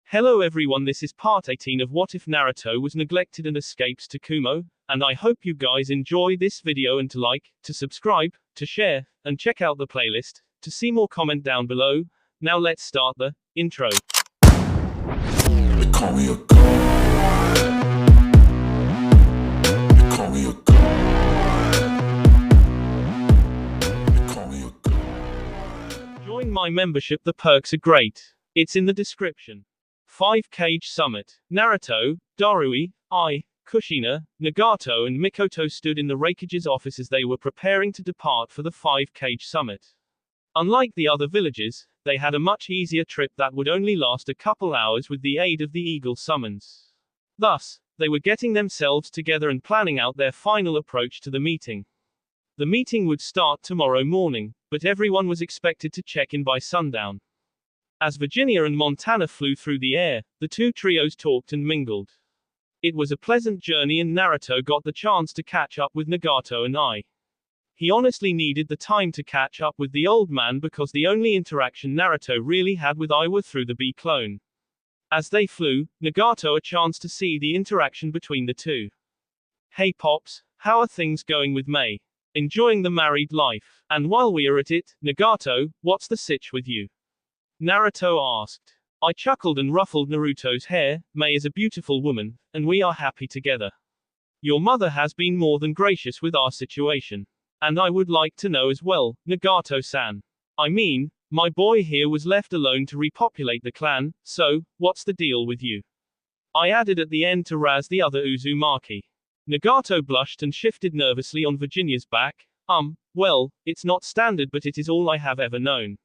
Hello everyone, this is part 18 of What If Naruto Was Neglected and Escapes to Kumo, and I hope you guys enjoy this video and to like, to subscribe, to share, and check out the playlist, to see more comment down below. Now let's start the intro. They call me a god. They call me a god. They call me a god. Join my membership, the perks are great. It's in the description. 5 Kage Summit. Naruto, Darui, Kushina, Nagato and Mikoto stood in the Raikage's office as they were preparing to depart for the 5 Kage Summit. Unlike the other villages, they had a much easier trip that would only last a couple hours with the aid of the Eagle summons. Thus, they were getting themselves together and planning out their final approach to the meeting. The meeting would start tomorrow morning, but everyone was expected to check in by sundown. As Virginia and Montana flew through the air, the two trios talked and mingled. It was a pleasant journey and Naruto got the chance to catch up with Nagato and I. He honestly needed the time to catch up with the old man because the only interaction Naruto really had with I were through the B clone. As they flew, Nagato a chance to see the interaction between the two. Hey Pops, how are things going with May? Enjoying the married life? And while we are at it, Nagato, what's the sitch with you? Naruto asked. I chuckled and ruffled Naruto's hair. May is a beautiful woman, and we are happy together. Your mother has been more than gracious with our situation. And I would like to know as well, Nagato-san. I mean, my boy here was left alone to repopulate the clan, so, what's the deal with you? I added at the end to razz the other Uzumaki. Nagato blushed and shifted nervously on Virginia's back. Well, it's not standard but it is all I have ever known.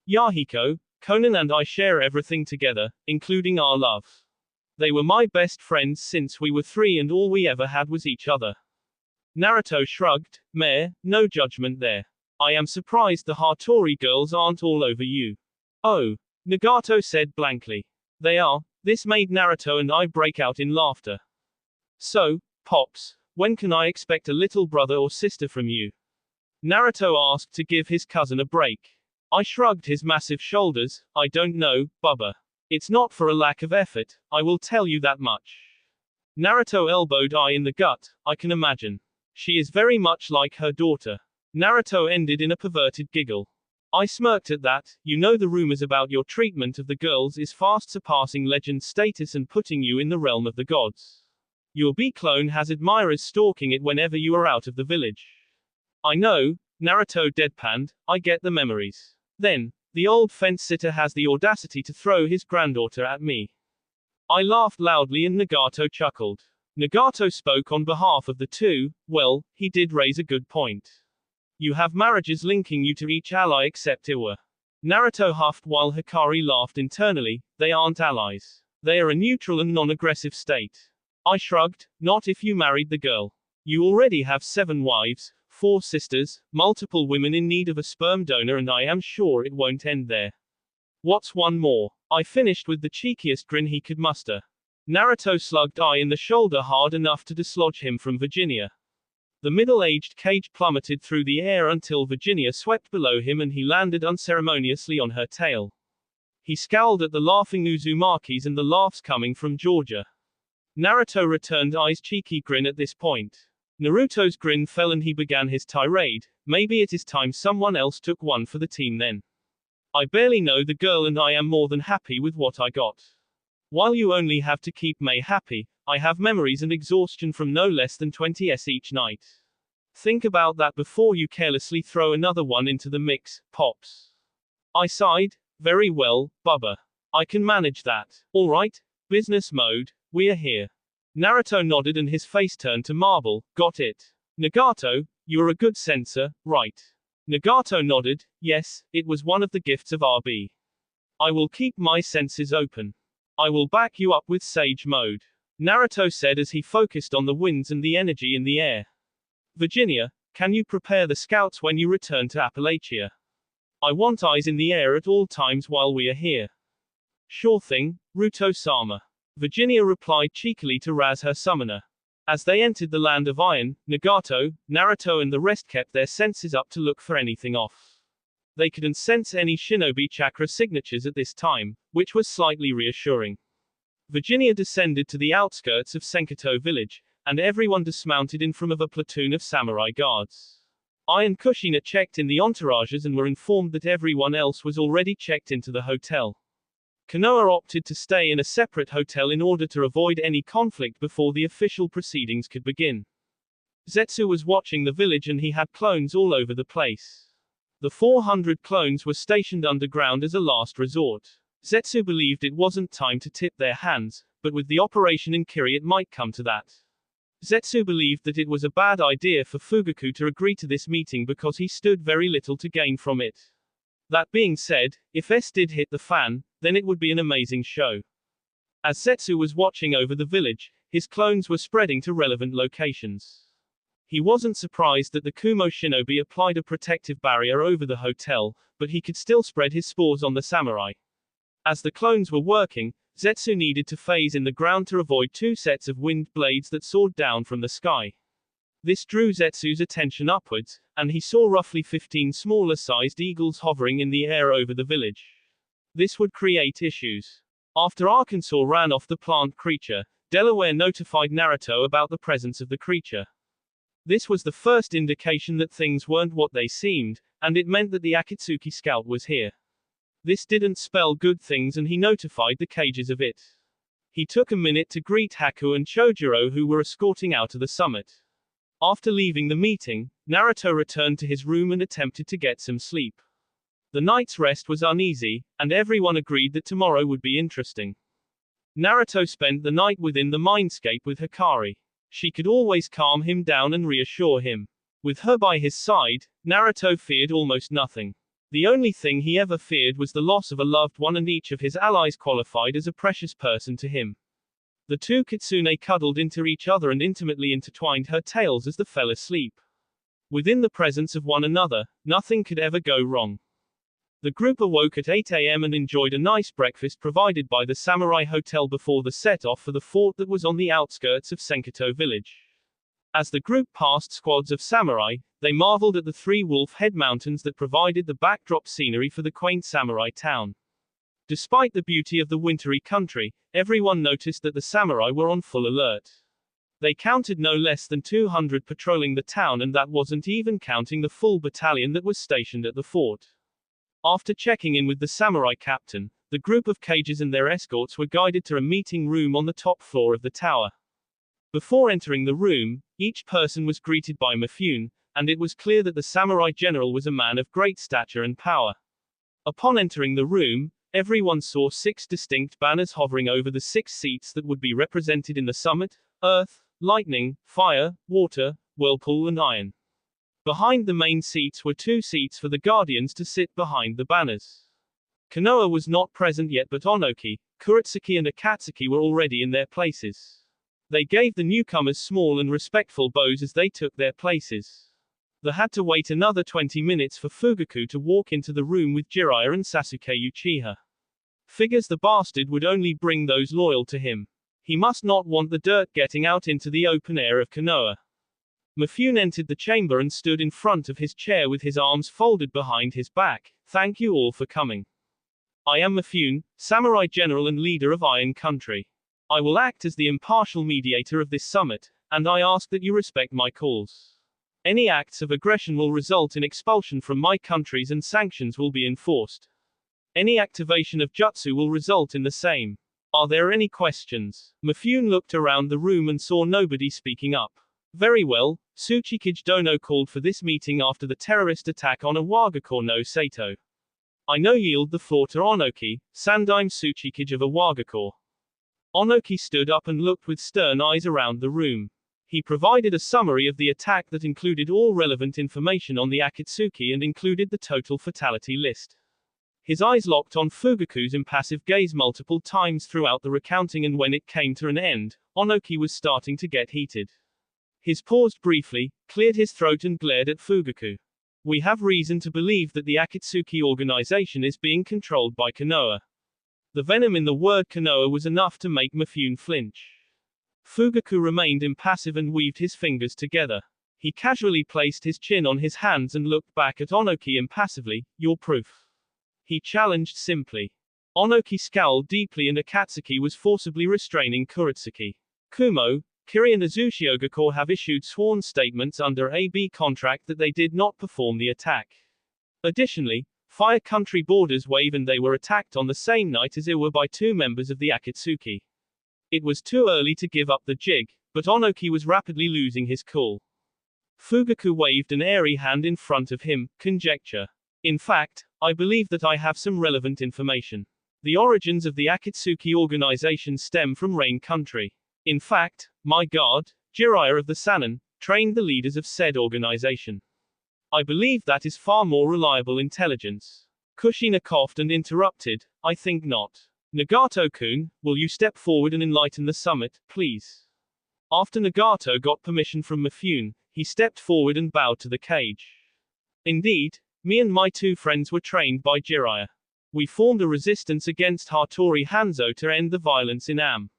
Yahiko, Conan and I share everything together, including our love. They were my best friends since we were 3 and all we ever had was each other. Naruto shrugged. Meh, no judgment there. I am surprised the Hattori girls aren't all over you. Oh, Nagato said blankly. They are. This made Naruto and I break out in laughter. So, Pops, when can I expect a little brother or sister from you? Naruto asked to give his cousin a break. I shrugged his massive shoulders. I don't know, Bubba. It's not for a lack of effort, I will tell you that much. Naruto elbowed I in the gut. I can imagine. She is very much like her daughter. Naruto ended in a perverted giggle. I smirked at that. You know the rumors about your treatment of the girls is fast surpassing legend status and putting you in the realm of the gods. Your B-clone has admirers stalking it whenever you are out of the village. I know, Naruto deadpanned. I get the memories. Then, the old fence-sitter has the audacity to throw his granddaughter at me. I laughed loudly and Nagato chuckled. Nagato spoke on behalf of the two. Well, he did raise a good point. You have marriages linking you to each ally except Iwa. Naruto huffed while Hikari laughed internally. They aren't allies. They are a neutral and non-aggressive state. I shrugged. Not if you married the girl. You already have 7 wives, 4 sisters, multiple women in need of a sperm donor and I am sure it won't end there. What's one more? I finished with the cheekiest grin he could muster. Naruto slugged I in the shoulder hard enough to dislodge him from Virginia. The middle-aged Kage plummeted through the air until Virginia swept below him and he landed unceremoniously on her tail. He scowled at the laughing Uzumakis and the laughs coming from Georgia. Naruto returned I's cheeky grin at this point. Naruto's grin fell and he began his tirade. Maybe it is time someone else took one for the team then. I barely know the girl and I am more than happy with what I got. While you only have to keep May happy, I have memories and exhaustion from no less than 20s each night. Think about that before you carelessly throw another one into the mix, Pops. I sighed. Very well, Bubba. I can manage that. Alright, business mode, we are here. Naruto nodded and his face turned to marble. Got it. Nagato, you're a good censor, right? Nagato nodded. Yes, it was one of the gifts of RB. I will keep my senses open. I will back you up with Sage mode. Naruto said as he focused on the winds and the energy in the air. Virginia, can you prepare the scouts when you return to Appalachia? I want eyes in the air at all times while we are here. Sure thing, Ruto-sama. Virginia replied cheekily to razz her summoner. As they entered the land of iron, Nagato, Naruto and the rest kept their senses up to look for anything off. They couldn't sense any shinobi chakra signatures at this time, which was slightly reassuring. Virginia descended to the outskirts of Senkato village, and everyone dismounted in front of a platoon of samurai guards. I and Kushina checked in the entourages and were informed that everyone else was already checked into the hotel. Konoha opted to stay in a separate hotel in order to avoid any conflict before the official proceedings could begin. Zetsu was watching the village and he had clones all over the place. The 400 clones were stationed underground as a last resort. Zetsu believed it wasn't time to tip their hands, but with the operation in Kiri it might come to that. Zetsu believed that it was a bad idea for Fugaku to agree to this meeting because he stood very little to gain from it. That being said, if S did hit the fan, then it would be an amazing show. As Zetsu was watching over the village, his clones were spreading to relevant locations. He wasn't surprised that the Kumo shinobi applied a protective barrier over the hotel, but he could still spread his spores on the samurai. As the clones were working, Zetsu needed to phase in the ground to avoid two sets of winged blades that soared down from the sky. This drew Zetsu's attention upwards, and he saw roughly 15 smaller-sized eagles hovering in the air over the village. This would create issues. After Arkansas ran off the plant creature, Delaware notified Naruto about the presence of the creature. This was the first indication that things weren't what they seemed, and it meant that the Akatsuki scout was here. This didn't spell good things and he notified the Kages of it. He took a minute to greet Haku and Chojuro who were escorting out of the summit. After leaving the meeting, Naruto returned to his room and attempted to get some sleep. The night's rest was uneasy, and everyone agreed that tomorrow would be interesting. Naruto spent the night within the mindscape with Hikari. She could always calm him down and reassure him. With her by his side, Naruto feared almost nothing. The only thing he ever feared was the loss of a loved one, and each of his allies qualified as a precious person to him. The two kitsune cuddled into each other and intimately intertwined her tails as they fell asleep. Within the presence of one another, nothing could ever go wrong. The group awoke at 8 a.m. and enjoyed a nice breakfast provided by the Samurai Hotel before the set-off for the fort that was on the outskirts of Senkato village. As the group passed squads of samurai, they marveled at the three wolf-head mountains that provided the backdrop scenery for the quaint samurai town. Despite the beauty of the wintry country, everyone noticed that the samurai were on full alert. They counted no less than 200 patrolling the town, and that wasn't even counting the full battalion that was stationed at the fort. After checking in with the samurai captain, the group of Kages and their escorts were guided to a meeting room on the top floor of the tower. Before entering the room, each person was greeted by Mifune, and it was clear that the samurai general was a man of great stature and power. Upon entering the room, everyone saw 6 distinct banners hovering over the 6 seats that would be represented in the summit: earth, lightning, fire, water, whirlpool and iron. Behind the main seats were 2 seats for the guardians to sit behind the banners. Konoha was not present yet, but Onoki, Kuretsuki and Akatsuki were already in their places. They gave the newcomers small and respectful bows as they took their places. They had to wait another 20 minutes for Fugaku to walk into the room with Jiraiya and Sasuke Uchiha. Figures the bastard would only bring those loyal to him. He must not want the dirt getting out into the open air of Konoha. Mifune entered the chamber and stood in front of his chair with his arms folded behind his back. Thank you all for coming. I am Mifune, Samurai General and leader of Iron Country. I will act as the impartial mediator of this summit, and I ask that you respect my calls. Any acts of aggression will result in expulsion from my countries and sanctions will be enforced. Any activation of jutsu will result in the same. Are there any questions? Mifune looked around the room and saw nobody speaking up. Very well, Tsuchikage Dono called for this meeting after the terrorist attack on Iwagakure no Sato. I now yield the floor to Onoki, Sandaime Tsuchikage of Iwagakure. Onoki stood up and looked with stern eyes around the room. He provided a summary of the attack that included all relevant information on the Akatsuki and included the total fatality list. His eyes locked on Fugaku's impassive gaze multiple times throughout the recounting, and when it came to an end, Onoki was starting to get heated. He paused briefly, cleared his throat and glared at Fugaku. We have reason to believe that the Akatsuki organization is being controlled by Konoha. The venom in the word Konoha was enough to make Mifune flinch. Fugaku remained impassive and weaved his fingers together. He casually placed his chin on his hands and looked back at Onoki impassively. Your proof? He challenged simply. Onoki scowled deeply and Akatsuki was forcibly restraining Kuretsuki. Kumo, Kiri and Azushiogaku have issued sworn statements under AB contract that they did not perform the attack. Additionally, Fire Country Borders wave and they were attacked on the same night as Iwa by 2 members of the Akatsuki. It was too early to give up the jig, but Onoki was rapidly losing his cool. Fugaku waved an airy hand in front of him. Conjecture. In fact, I believe that I have some relevant information. The origins of the Akatsuki organization stem from Rain Country. In fact, my guard, Jiraiya of the Sannin, trained the leaders of said organization. I believe that is far more reliable intelligence. Kushina coughed and interrupted. I think not. Nagato-kun, will you step forward and enlighten the summit, please? After Nagato got permission from Mifune, he stepped forward and bowed to the Kage. Indeed, me and my 2 friends were trained by Jiraiya. We formed a resistance against Hattori Hanzo to end the violence in Am.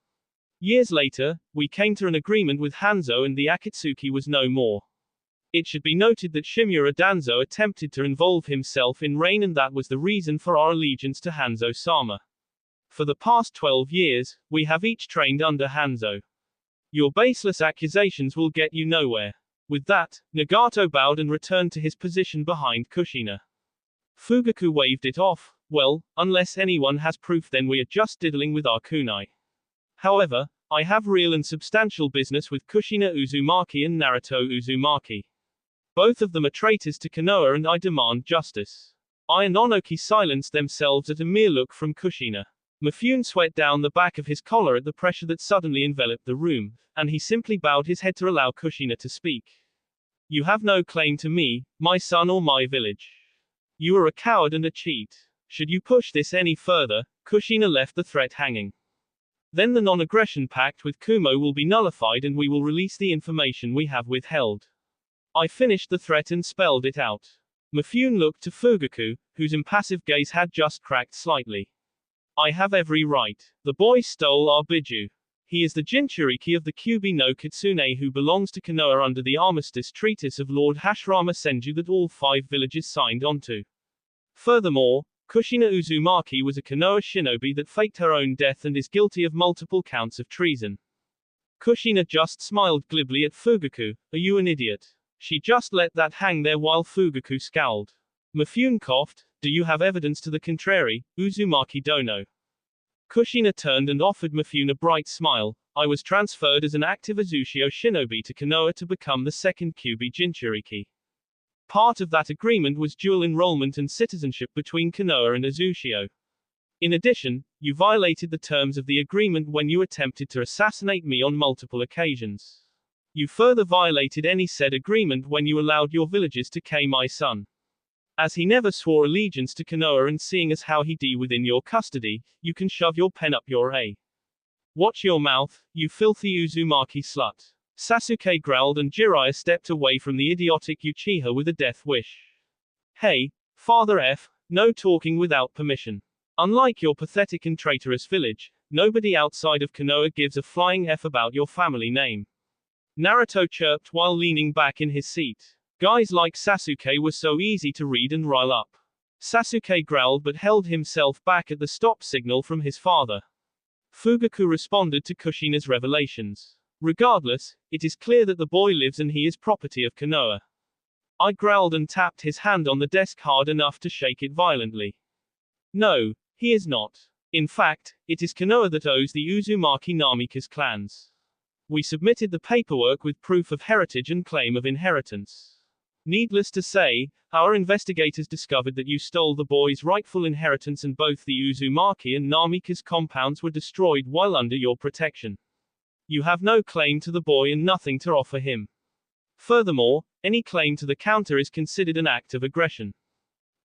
Years later, we came to an agreement with Hanzo and the Akatsuki was no more. It should be noted that Shimura Danzo attempted to involve himself in Rain and that was the reason for our allegiance to Hanzo-sama. For the past 12 years, we have each trained under Hanzo. Your baseless accusations will get you nowhere. With that, Nagato bowed and returned to his position behind Kushina. Fugaku waved it off. Well, unless anyone has proof then we are just diddling with our kunai. However, I have real and substantial business with Kushina Uzumaki and Naruto Uzumaki. Both of them are traitors to Konoha and I demand justice. I and Onoki silenced themselves at a mere look from Kushina. Mifune sweat down the back of his collar at the pressure that suddenly enveloped the room, and he simply bowed his head to allow Kushina to speak. You have no claim to me, my son or my village. You are a coward and a cheat. Should you push this any further, Kushina left the threat hanging. Then the non-aggression pact with Kumo will be nullified and we will release the information we have withheld. I finished the threat and spelled it out. Mifune looked to Fugaku, whose impassive gaze had just cracked slightly. I have every right. The boy stole our Biju. He is the Jinchuriki of the Kyubi no Kitsune who belongs to Konoha under the Armistice Treatise of Lord Hashirama Senju that all 5 villages signed onto. Furthermore, Kushina Uzumaki was a Konoha shinobi that faked her own death and is guilty of multiple counts of treason. Kushina just smiled glibly at Fugaku. Are you an idiot? She just let that hang there while Fugaku scowled. Mifune coughed. Do you have evidence to the contrary, Uzumaki Dono? Kushina turned and offered Mifune a bright smile. I was transferred as an active Azushio shinobi to Konoha to become the 2nd Kyubi Jinchuriki. Part of that agreement was dual enrollment and citizenship between Konoha and Azushio. In addition, you violated the terms of the agreement when you attempted to assassinate me on multiple occasions. You further violated any said agreement when you allowed your villagers to kill my son. As he never swore allegiance to Konoha and seeing as how he d within your custody, you can shove your pen up your a. Watch your mouth, you filthy Uzumaki slut. Sasuke growled and Jiraiya stepped away from the idiotic Uchiha with a death wish. Hey, Father F, no talking without permission. Unlike your pathetic and traitorous village, nobody outside of Konoha gives a flying F about your family name. Naruto chirped while leaning back in his seat. Guys like Sasuke were so easy to read and rile up. Sasuke growled but held himself back at the stop signal from his father. Fugaku responded to Kushina's revelations. Regardless, it is clear that the boy lives and he is property of Konoha. I growled and tapped his hand on the desk hard enough to shake it violently. No, he is not. In fact, it is Konoha that owes the Uzumaki Namikaze clans. We submitted the paperwork with proof of heritage and claim of inheritance. Needless to say, our investigators discovered that you stole the boy's rightful inheritance and both the Uzumaki and Namikaze compounds were destroyed while under your protection. You have no claim to the boy and nothing to offer him. Furthermore, any claim to the counter is considered an act of aggression.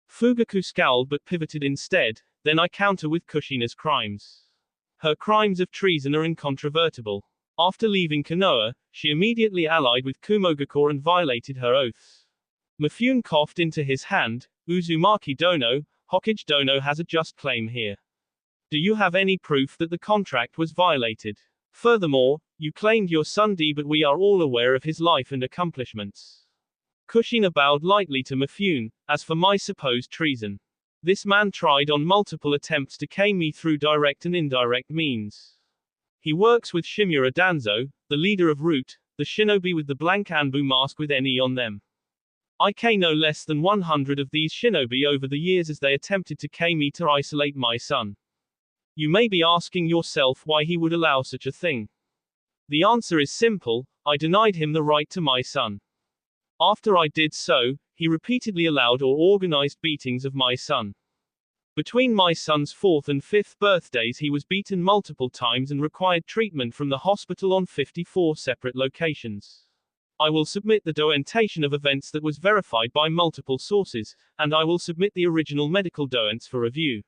Fugaku scowled but pivoted instead, then I counter with Kushina's crimes. Her crimes of treason are incontrovertible. After leaving Konoha, she immediately allied with Kumogaku and violated her oaths. Mifune coughed into his hand. Uzumaki Dono, Hokage Dono has a just claim here. Do you have any proof that the contract was violated? Furthermore, You claimed your son D, but we are all aware of his life and accomplishments. Kushina bowed lightly to Mifune. As for my supposed treason, this man tried on multiple attempts to cane me through direct and indirect means. He works with Shimura Danzo, the leader of Root, the shinobi with the blank Anbu mask with NE on them. I cane no less than 100 of these shinobi over the years as they attempted to cane me to isolate my son. You may be asking yourself why he would allow such a thing. The answer is simple: I denied him the right to my son. After I did so, he repeatedly allowed or organized beatings of my son. Between my son's 4th and 5th birthdays he was beaten multiple times and required treatment from the hospital on 54 separate locations. I will submit the documentation of events that was verified by multiple sources, and I will submit the original medical documents for review.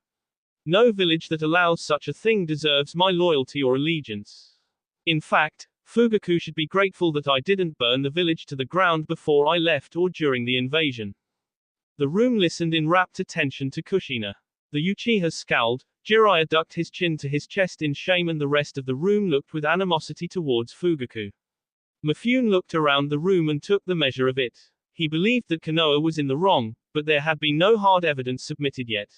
No village that allows such a thing deserves my loyalty or allegiance. In fact, Fugaku should be grateful that I didn't burn the village to the ground before I left or during the invasion. The room listened in rapt attention to Kushina. The Uchiha scowled, Jiraiya ducked his chin to his chest in shame, and the rest of the room looked with animosity towards Fugaku. Mifune looked around the room and took the measure of it. He believed that Konoha was in the wrong, but there had been no hard evidence submitted yet.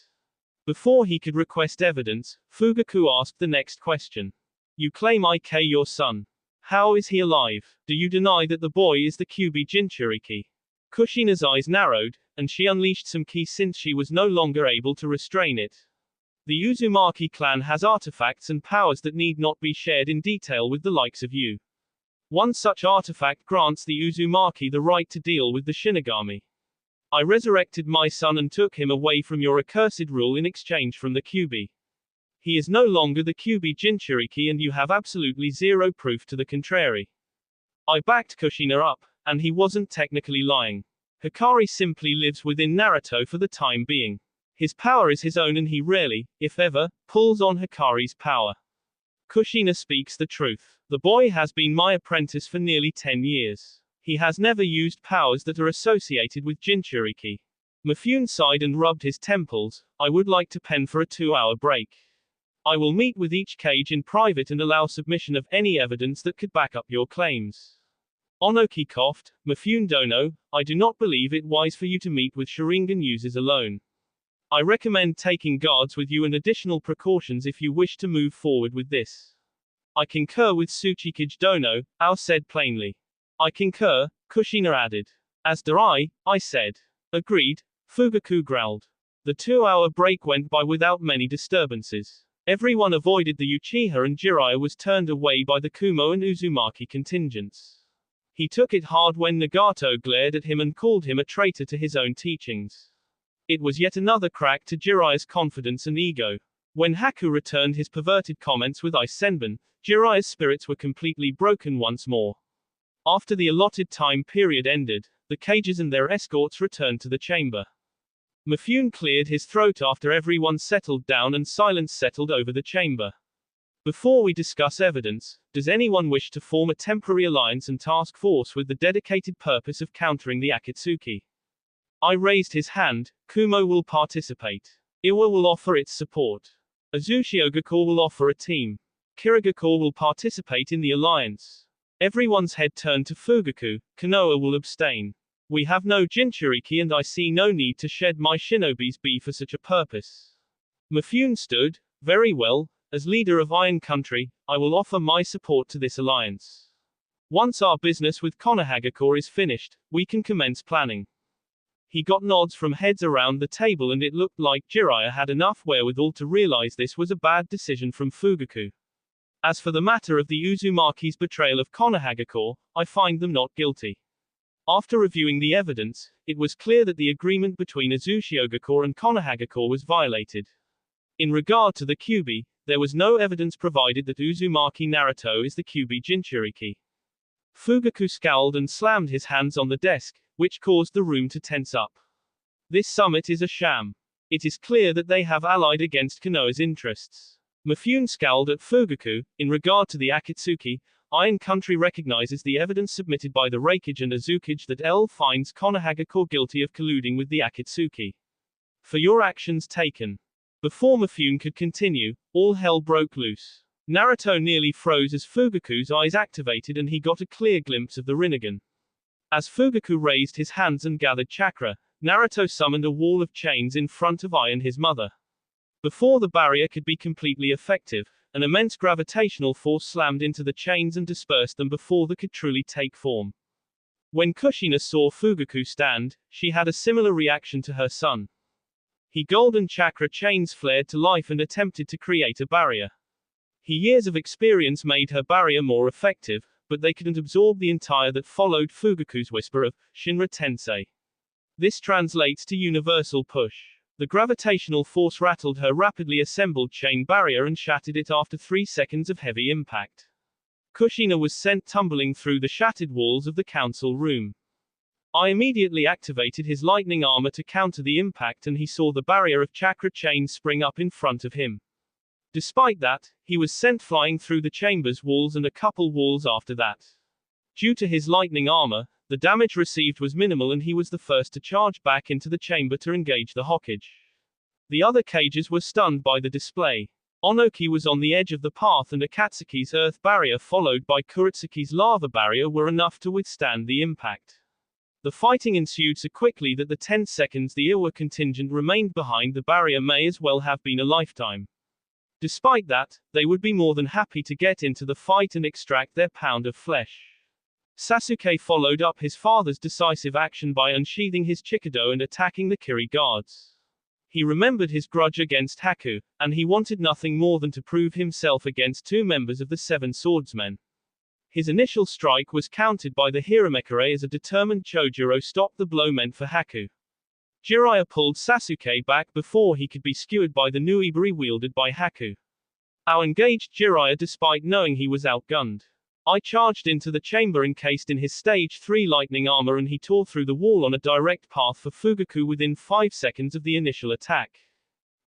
Before he could request evidence, Fugaku asked the next question. You claim I killed your son. How is he alive? Do you deny that the boy is the Kyuubi Jinchuriki? Kushina's eyes narrowed, and she unleashed some ki since she was no longer able to restrain it. The Uzumaki clan has artifacts and powers that need not be shared in detail with the likes of you. One such artifact grants the Uzumaki the right to deal with the Shinigami. I resurrected my son and took him away from your accursed rule in exchange from the Kyuubi. He is no longer the Kyuubi Jinchuriki and you have absolutely zero proof to the contrary. I backed Kushina up, and he wasn't technically lying. Hikari simply lives within Naruto for the time being. His power is his own and he rarely, if ever, pulls on Hikari's power. Kushina speaks the truth. The boy has been my apprentice for nearly 10 years. He has never used powers that are associated with Jinchuriki. Mifune sighed and rubbed his temples. I would like to pen for a 2-hour break. I will meet with each Kage in private and allow submission of any evidence that could back up your claims. Onoki coughed. Mifune Dono, I do not believe it wise for you to meet with Sharingan users alone. I recommend taking guards with you and additional precautions if you wish to move forward with this. I concur with Tsuchikage Dono, Ao said plainly. I concur, Kushina added. As do I said. Agreed, Fugaku growled. The 2-hour break went by without many disturbances. Everyone avoided the Uchiha and Jiraiya was turned away by the Kumo and Uzumaki contingents. He took it hard when Nagato glared at him and called him a traitor to his own teachings. It was yet another crack to Jiraiya's confidence and ego. When Haku returned his perverted comments with Ice Senbon, Jiraiya's spirits were completely broken once more. After the allotted time period ended, the Kages and their escorts returned to the chamber. Mifune cleared his throat after everyone settled down and silence settled over the chamber. Before we discuss evidence, does anyone wish to form a temporary alliance and task force with the dedicated purpose of countering the Akatsuki? I raised his hand. Kumo will participate. Iwa will offer its support. Azushiogaku will offer a team. Kirigakure will participate in the alliance. Everyone's head turned to Fugaku. Konoha will abstain. We have no Jinchuriki and I see no need to shed my shinobi's be for such a purpose. Mifune stood. Very well, as leader of Iron Country, I will offer my support to this alliance. Once our business with Konohagakure is finished, we can commence planning. He got nods from heads around the table and it looked like Jiraiya had enough wherewithal to realize this was a bad decision from Fugaku. As for the matter of the Uzumaki's betrayal of Konohagakure, I find them not guilty. After reviewing the evidence, it was clear that the agreement between Azushiogaku and Konohagakure was violated. In regard to the Kyuubi, there was no evidence provided that Uzumaki Naruto is the Kyuubi Jinchuriki. Fugaku scowled and slammed his hands on the desk, which caused the room to tense up. This summit is a sham. It is clear that they have allied against Konoha's interests. Mifune scowled at Fugaku. In regard to the Akatsuki, Iron Country recognizes the evidence submitted by the Reikage and Azukage that L finds Konohagakure guilty of colluding with the Akatsuki. For your actions taken. Before Mifune could continue, all hell broke loose. Naruto nearly froze as Fugaku's eyes activated and he got a clear glimpse of the Rinnegan. As Fugaku raised his hands and gathered chakra, Naruto summoned a wall of chains in front of Ai and his mother. Before the barrier could be completely effective, an immense gravitational force slammed into the chains and dispersed them before they could truly take form. When Kushina saw Fugaku stand, she had a similar reaction to her son. He golden chakra chains flared to life and attempted to create a barrier. His years of experience made her barrier more effective, but they couldn't absorb the entire that followed Fugaku's whisper of Shinra Tensei. This translates to universal push. The gravitational force rattled her rapidly assembled chain barrier and shattered it after 3 seconds of heavy impact. Kushina was sent tumbling through the shattered walls of the council room. I immediately activated his lightning armor to counter the impact and he saw the barrier of chakra chains spring up in front of him. Despite that, he was sent flying through the chamber's walls and a couple walls after that. Due to his lightning armor, the damage received was minimal and he was the first to charge back into the chamber to engage the Hokage. The other Kages were stunned by the display. Onoki was on the edge of the path and Akatsuki's earth barrier followed by Kuretsuki's lava barrier were enough to withstand the impact. The fighting ensued so quickly that the 10 seconds the Iwa contingent remained behind the barrier may as well have been a lifetime. Despite that, they would be more than happy to get into the fight and extract their pound of flesh. Sasuke followed up his father's decisive action by unsheathing his Chikado and attacking the Kiri guards. He remembered his grudge against Haku, and he wanted nothing more than to prove himself against 2 members of the 7 swordsmen. His initial strike was countered by the Hiramekure as a determined Chojuro stopped the blow meant for Haku. Jiraiya pulled Sasuke back before he could be skewered by the Nuibari wielded by Haku. Ao engaged Jiraiya despite knowing he was outgunned. I charged into the chamber encased in his stage 3 lightning armor and he tore through the wall on a direct path for Fugaku within 5 seconds of the initial attack.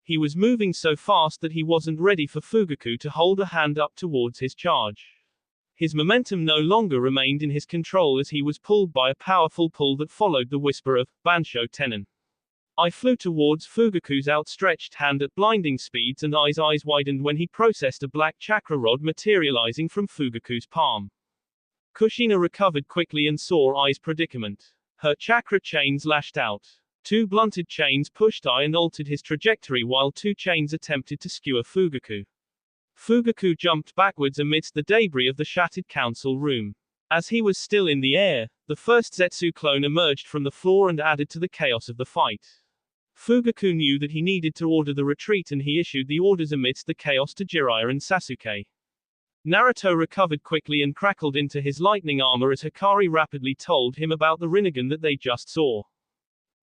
He was moving so fast that he wasn't ready for Fugaku to hold a hand up towards his charge. His momentum no longer remained in his control as he was pulled by a powerful pull that followed the whisper of Bansho Tenon. I flew towards Fugaku's outstretched hand at blinding speeds and Ai's eyes widened when he processed a black chakra rod materializing from Fugaku's palm. Kushina recovered quickly and saw Ai's predicament. Her chakra chains lashed out. 2 blunted chains pushed Ai and altered his trajectory while 2 chains attempted to skewer Fugaku. Fugaku jumped backwards amidst the debris of the shattered council room. As he was still in the air, the first Zetsu clone emerged from the floor and added to the chaos of the fight. Fugaku knew that he needed to order the retreat and he issued the orders amidst the chaos to Jiraiya and Sasuke. Naruto recovered quickly and crackled into his lightning armor as Hikari rapidly told him about the Rinnegan that they just saw.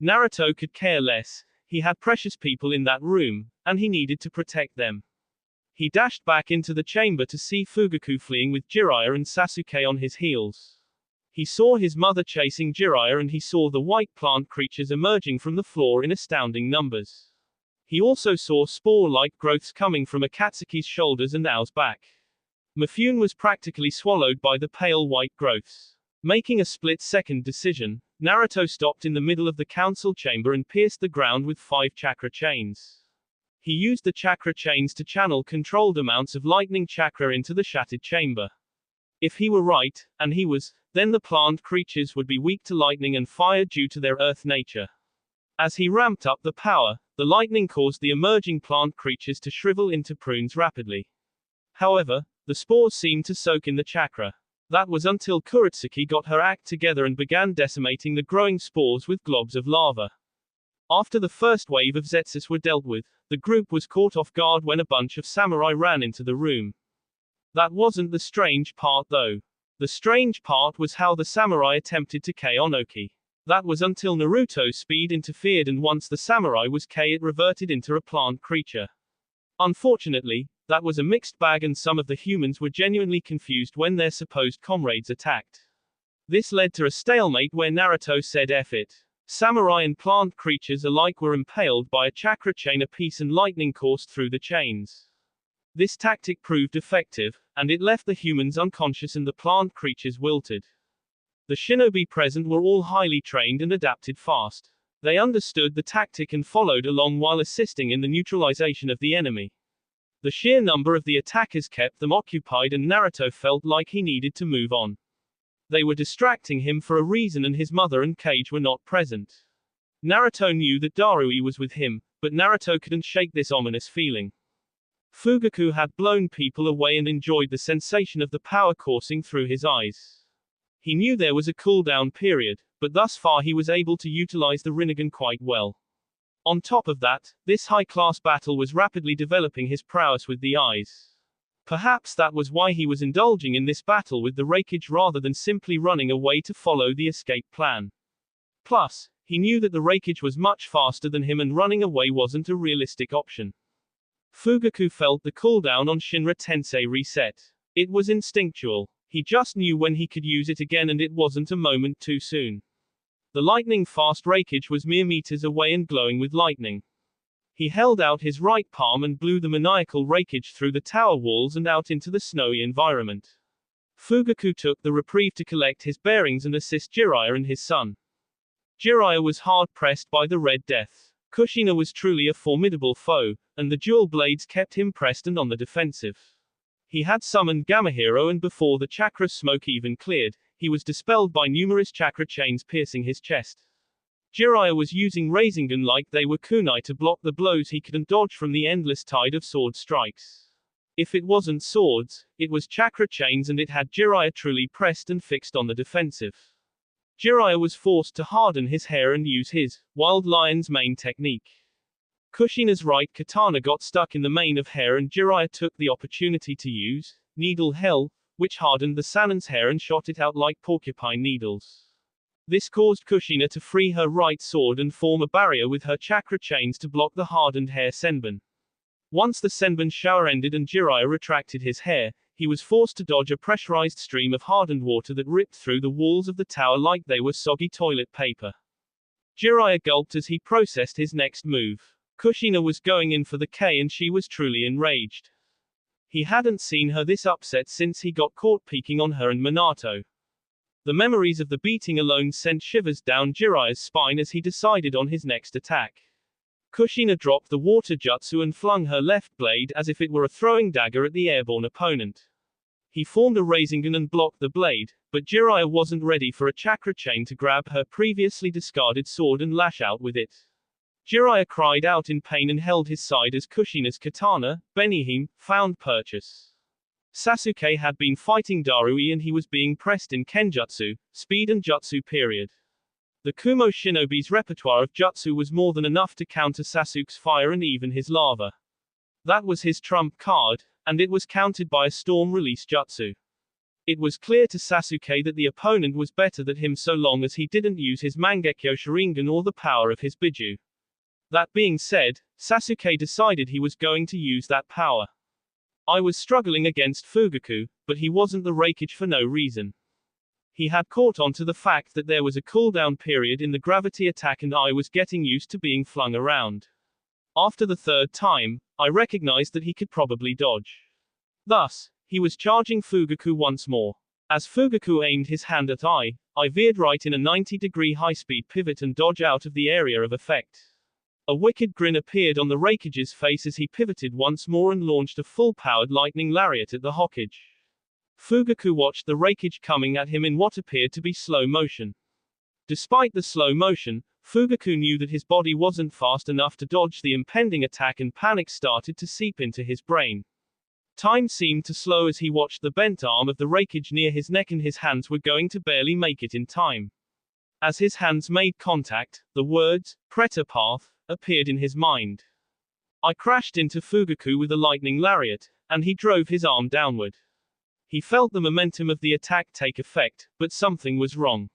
Naruto could care less, he had precious people in that room, and he needed to protect them. He dashed back into the chamber to see Fugaku fleeing with Jiraiya and Sasuke on his heels. He saw his mother chasing Jiraiya and he saw the white plant creatures emerging from the floor in astounding numbers. He also saw spore-like growths coming from Akatsuki's shoulders and Ao's back. Mifune was practically swallowed by the pale white growths. Making a split-second decision, Naruto stopped in the middle of the council chamber and pierced the ground with 5 chakra chains. He used the chakra chains to channel controlled amounts of lightning chakra into the shattered chamber. If he were right, and he was, then the plant creatures would be weak to lightning and fire due to their earth nature. As he ramped up the power, the lightning caused the emerging plant creatures to shrivel into prunes rapidly. However, the spores seemed to soak in the chakra. That was until Kuretsuki got her act together and began decimating the growing spores with globs of lava. After the first wave of Zetsus were dealt with, the group was caught off guard when a bunch of samurai ran into the room. That wasn't the strange part though. The strange part was how the samurai attempted to KO Onoki. That was until Naruto's speed interfered and once the samurai was KO'd it reverted into a plant creature. Unfortunately, that was a mixed bag and some of the humans were genuinely confused when their supposed comrades attacked. This led to a stalemate where Naruto said F it. Samurai and plant creatures alike were impaled by a chakra chain apiece and lightning coursed through the chains. This tactic proved effective, and it left the humans unconscious and the plant creatures wilted. The shinobi present were all highly trained and adapted fast. They understood the tactic and followed along while assisting in the neutralization of the enemy. The sheer number of the attackers kept them occupied and Naruto felt like he needed to move on. They were distracting him for a reason and his mother and Kage were not present. Naruto knew that Darui was with him, but Naruto couldn't shake this ominous feeling. Fugaku had blown people away and enjoyed the sensation of the power coursing through his eyes. He knew there was a cooldown period, but thus far he was able to utilize the Rinnegan quite well. On top of that, this high-class battle was rapidly developing his prowess with the eyes. Perhaps that was why he was indulging in this battle with the Raikage rather than simply running away to follow the escape plan. Plus, he knew that the Raikage was much faster than him and running away wasn't a realistic option. Fugaku felt the cooldown on Shinra Tensei reset. It was instinctual. He just knew when he could use it again and it wasn't a moment too soon. The lightning-fast Raikage was mere meters away and glowing with lightning. He held out his right palm and blew the maniacal Raikage through the tower walls and out into the snowy environment. Fugaku took the reprieve to collect his bearings and assist Jiraiya and his son. Jiraiya was hard-pressed by the Red Death. Kushina was truly a formidable foe, and the dual blades kept him pressed and on the defensive. He had summoned Gamahiro and before the chakra smoke even cleared, he was dispelled by numerous chakra chains piercing his chest. Jiraiya was using Rasengan like they were kunai to block the blows he couldn't dodge from the endless tide of sword strikes. If it wasn't swords, it was chakra chains and it had Jiraiya truly pressed and fixed on the defensive. Jiraiya was forced to harden his hair and use his Wild Lion's main technique. Kushina's right katana got stuck in the mane of hair and Jiraiya took the opportunity to use Needle Hell, which hardened the Sannin's hair and shot it out like porcupine needles. This caused Kushina to free her right sword and form a barrier with her chakra chains to block the hardened hair senbon. Once the senbon shower ended and Jiraiya retracted his hair, he was forced to dodge a pressurized stream of hardened water that ripped through the walls of the tower like they were soggy toilet paper. Jiraiya gulped as he processed his next move. Kushina was going in for the K and she was truly enraged. He hadn't seen her this upset since he got caught peeking on her and Minato. The memories of the beating alone sent shivers down Jiraiya's spine as he decided on his next attack. Kushina dropped the water jutsu and flung her left blade as if it were a throwing dagger at the airborne opponent. He formed a Rasengan and blocked the blade, but Jiraiya wasn't ready for a chakra chain to grab her previously discarded sword and lash out with it. Jiraiya cried out in pain and held his side as Kushina's katana, Benihime, found purchase. Sasuke had been fighting Darui and he was being pressed in Kenjutsu, speed and jutsu period. The Kumo shinobi's repertoire of jutsu was more than enough to counter Sasuke's fire and even his lava. That was his trump card, and it was countered by a storm release jutsu. It was clear to Sasuke that the opponent was better than him so long as he didn't use his Mangekyo Sharingan or the power of his Biju. That being said, Sasuke decided he was going to use that power. I was struggling against Fugaku, but he wasn't the Raikage for no reason. He had caught on to the fact that there was a cooldown period in the gravity attack and I was getting used to being flung around. After the third time, I recognized that he could probably dodge. Thus, he was charging Fugaku once more. As Fugaku aimed his hand at I veered right in a 90-degree high-speed pivot and dodged out of the area of effect. A wicked grin appeared on the Raikage's face as he pivoted once more and launched a full-powered lightning lariat at the Hokage. Fugaku watched the Raikage coming at him in what appeared to be slow motion. Despite the slow motion, Fugaku knew that his body wasn't fast enough to dodge the impending attack and panic started to seep into his brain. Time seemed to slow as he watched the bent arm of the Raikage near his neck and his hands were going to barely make it in time. As his hands made contact, the words, "Pretapath," appeared in his mind. I crashed into Fugaku with a lightning lariat, and he drove his arm downward. He felt the momentum of the attack take effect, but something was wrong.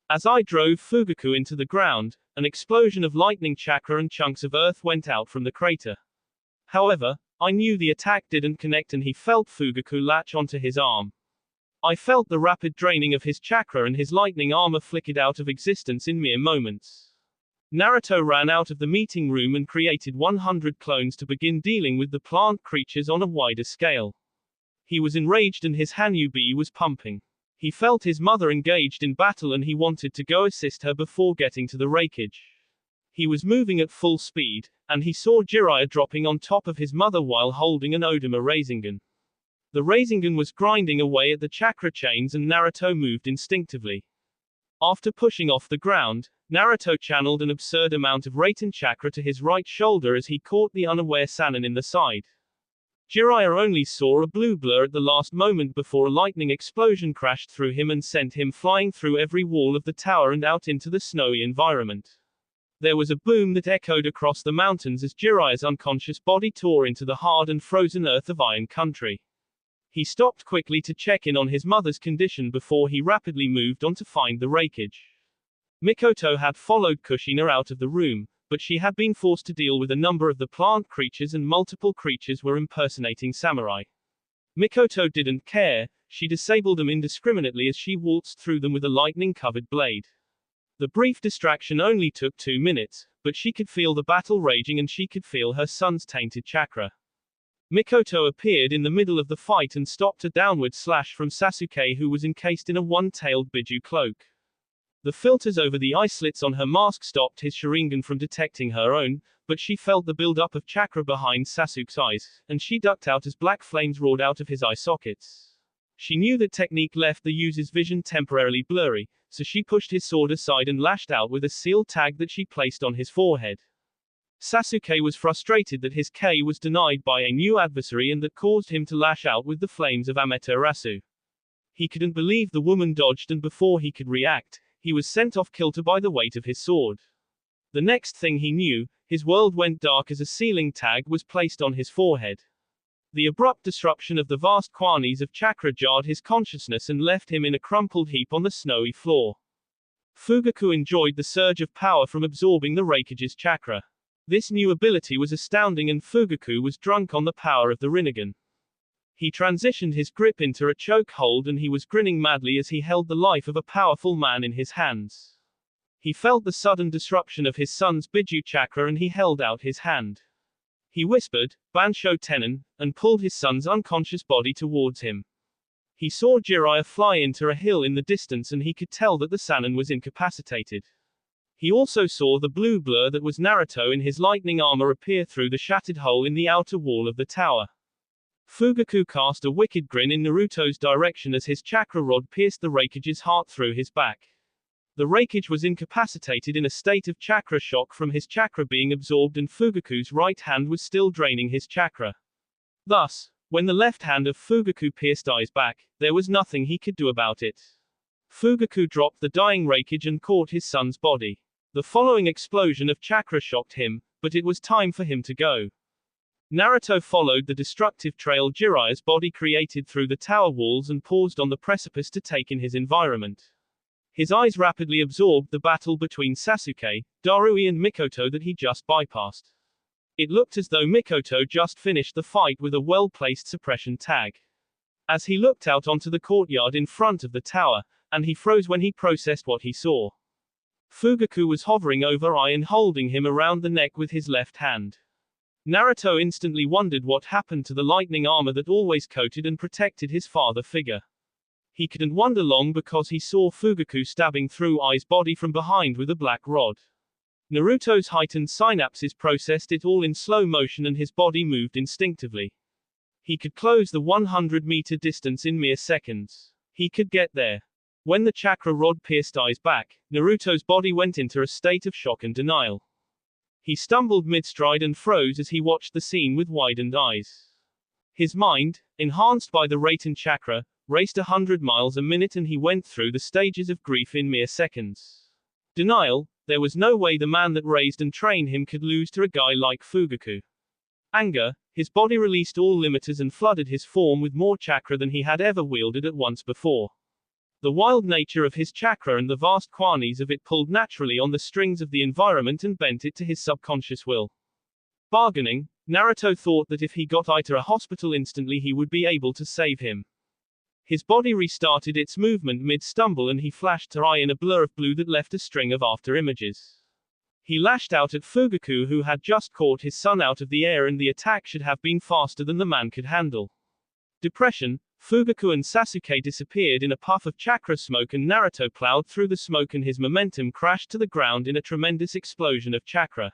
As I drove Fugaku into the ground, an explosion of lightning chakra and chunks of earth went out from the crater. However, I knew the attack didn't connect and he felt Fugaku latch onto his arm. I felt the rapid draining of his chakra and his lightning armor flickered out of existence in mere moments. Naruto ran out of the meeting room and created 100 clones to begin dealing with the plant creatures on a wider scale. He was enraged and his Hanubi was pumping. He felt his mother engaged in battle and he wanted to go assist her before getting to the Raikage. He was moving at full speed, and he saw Jiraiya dropping on top of his mother while holding an Odama Rasengan. The Rasengan was grinding away at the chakra chains and Naruto moved instinctively. After pushing off the ground, Naruto channeled an absurd amount of Raten chakra to his right shoulder as he caught the unaware Sannin in the side. Jiraiya only saw a blue blur at the last moment before a lightning explosion crashed through him and sent him flying through every wall of the tower and out into the snowy environment. There was a boom that echoed across the mountains as Jiraiya's unconscious body tore into the hard and frozen earth of Iron Country. He stopped quickly to check in on his mother's condition before he rapidly moved on to find the wreckage. Mikoto had followed Kushina out of the room, but she had been forced to deal with a number of the plant creatures and multiple creatures were impersonating samurai. Mikoto didn't care, she disabled them indiscriminately as she waltzed through them with a lightning-covered blade. The brief distraction only took 2 minutes, but she could feel the battle raging and she could feel her son's tainted chakra. Mikoto appeared in the middle of the fight and stopped a downward slash from Sasuke who was encased in a one-tailed Biju cloak. The filters over the eye slits on her mask stopped his Sharingan from detecting her own, but she felt the build-up of chakra behind Sasuke's eyes, and she ducked out as black flames roared out of his eye sockets. She knew that technique left the user's vision temporarily blurry, so she pushed his sword aside and lashed out with a seal tag that she placed on his forehead. Sasuke was frustrated that his K was denied by a new adversary and that caused him to lash out with the flames of Amaterasu. He couldn't believe the woman dodged and before he could react, he was sent off kilter by the weight of his sword. The next thing he knew, his world went dark as a sealing tag was placed on his forehead. The abrupt disruption of the vast quantities of chakra jarred his consciousness and left him in a crumpled heap on the snowy floor. Fugaku enjoyed the surge of power from absorbing the Raikage's chakra. This new ability was astounding and Fugaku was drunk on the power of the Rinnegan. He transitioned his grip into a choke hold and he was grinning madly as he held the life of a powerful man in his hands. He felt the sudden disruption of his son's Biju chakra and he held out his hand. He whispered, "Bansho Tenon," and pulled his son's unconscious body towards him. He saw Jiraiya fly into a hill in the distance and he could tell that the Sannin was incapacitated. He also saw the blue blur that was Naruto in his lightning armor appear through the shattered hole in the outer wall of the tower. Fugaku cast a wicked grin in Naruto's direction as his chakra rod pierced the Raikage's heart through his back. The Raikage was incapacitated in a state of chakra shock from his chakra being absorbed and Fugaku's right hand was still draining his chakra. Thus, when the left hand of Fugaku pierced Ai's back, there was nothing he could do about it. Fugaku dropped the dying Raikage and caught his son's body. The following explosion of chakra shocked him, but it was time for him to go. Naruto followed the destructive trail Jiraiya's body created through the tower walls and paused on the precipice to take in his environment. His eyes rapidly absorbed the battle between Sasuke, Darui and Mikoto that he just bypassed. It looked as though Mikoto just finished the fight with a well-placed suppression tag. As he looked out onto the courtyard in front of the tower, and he froze when he processed what he saw. Fugaku was hovering over Ai and holding him around the neck with his left hand. Naruto instantly wondered what happened to the lightning armor that always coated and protected his father figure. He couldn't wonder long because he saw Fugaku stabbing through Ai's body from behind with a black rod. Naruto's heightened synapses processed it all in slow motion and his body moved instinctively. He could close the 100-meter distance in mere seconds. He could get there. When the chakra rod pierced Ai's back, Naruto's body went into a state of shock and denial. He stumbled mid-stride and froze as he watched the scene with widened eyes. His mind, enhanced by the Raten chakra, raced 100 miles a minute and he went through the stages of grief in mere seconds. Denial, there was no way the man that raised and trained him could lose to a guy like Fugaku. Anger, his body released all limiters and flooded his form with more chakra than he had ever wielded at once before. The wild nature of his chakra and the vast quantities of it pulled naturally on the strings of the environment and bent it to his subconscious will. Bargaining, Naruto thought that if he got Ai to a hospital instantly he would be able to save him. His body restarted its movement mid-stumble and he flashed to Ai in a blur of blue that left a string of after-images. He lashed out at Fugaku who had just caught his son out of the air and the attack should have been faster than the man could handle. Depression, Fugaku and Sasuke disappeared in a puff of chakra smoke and Naruto plowed through the smoke and his momentum crashed to the ground in a tremendous explosion of chakra.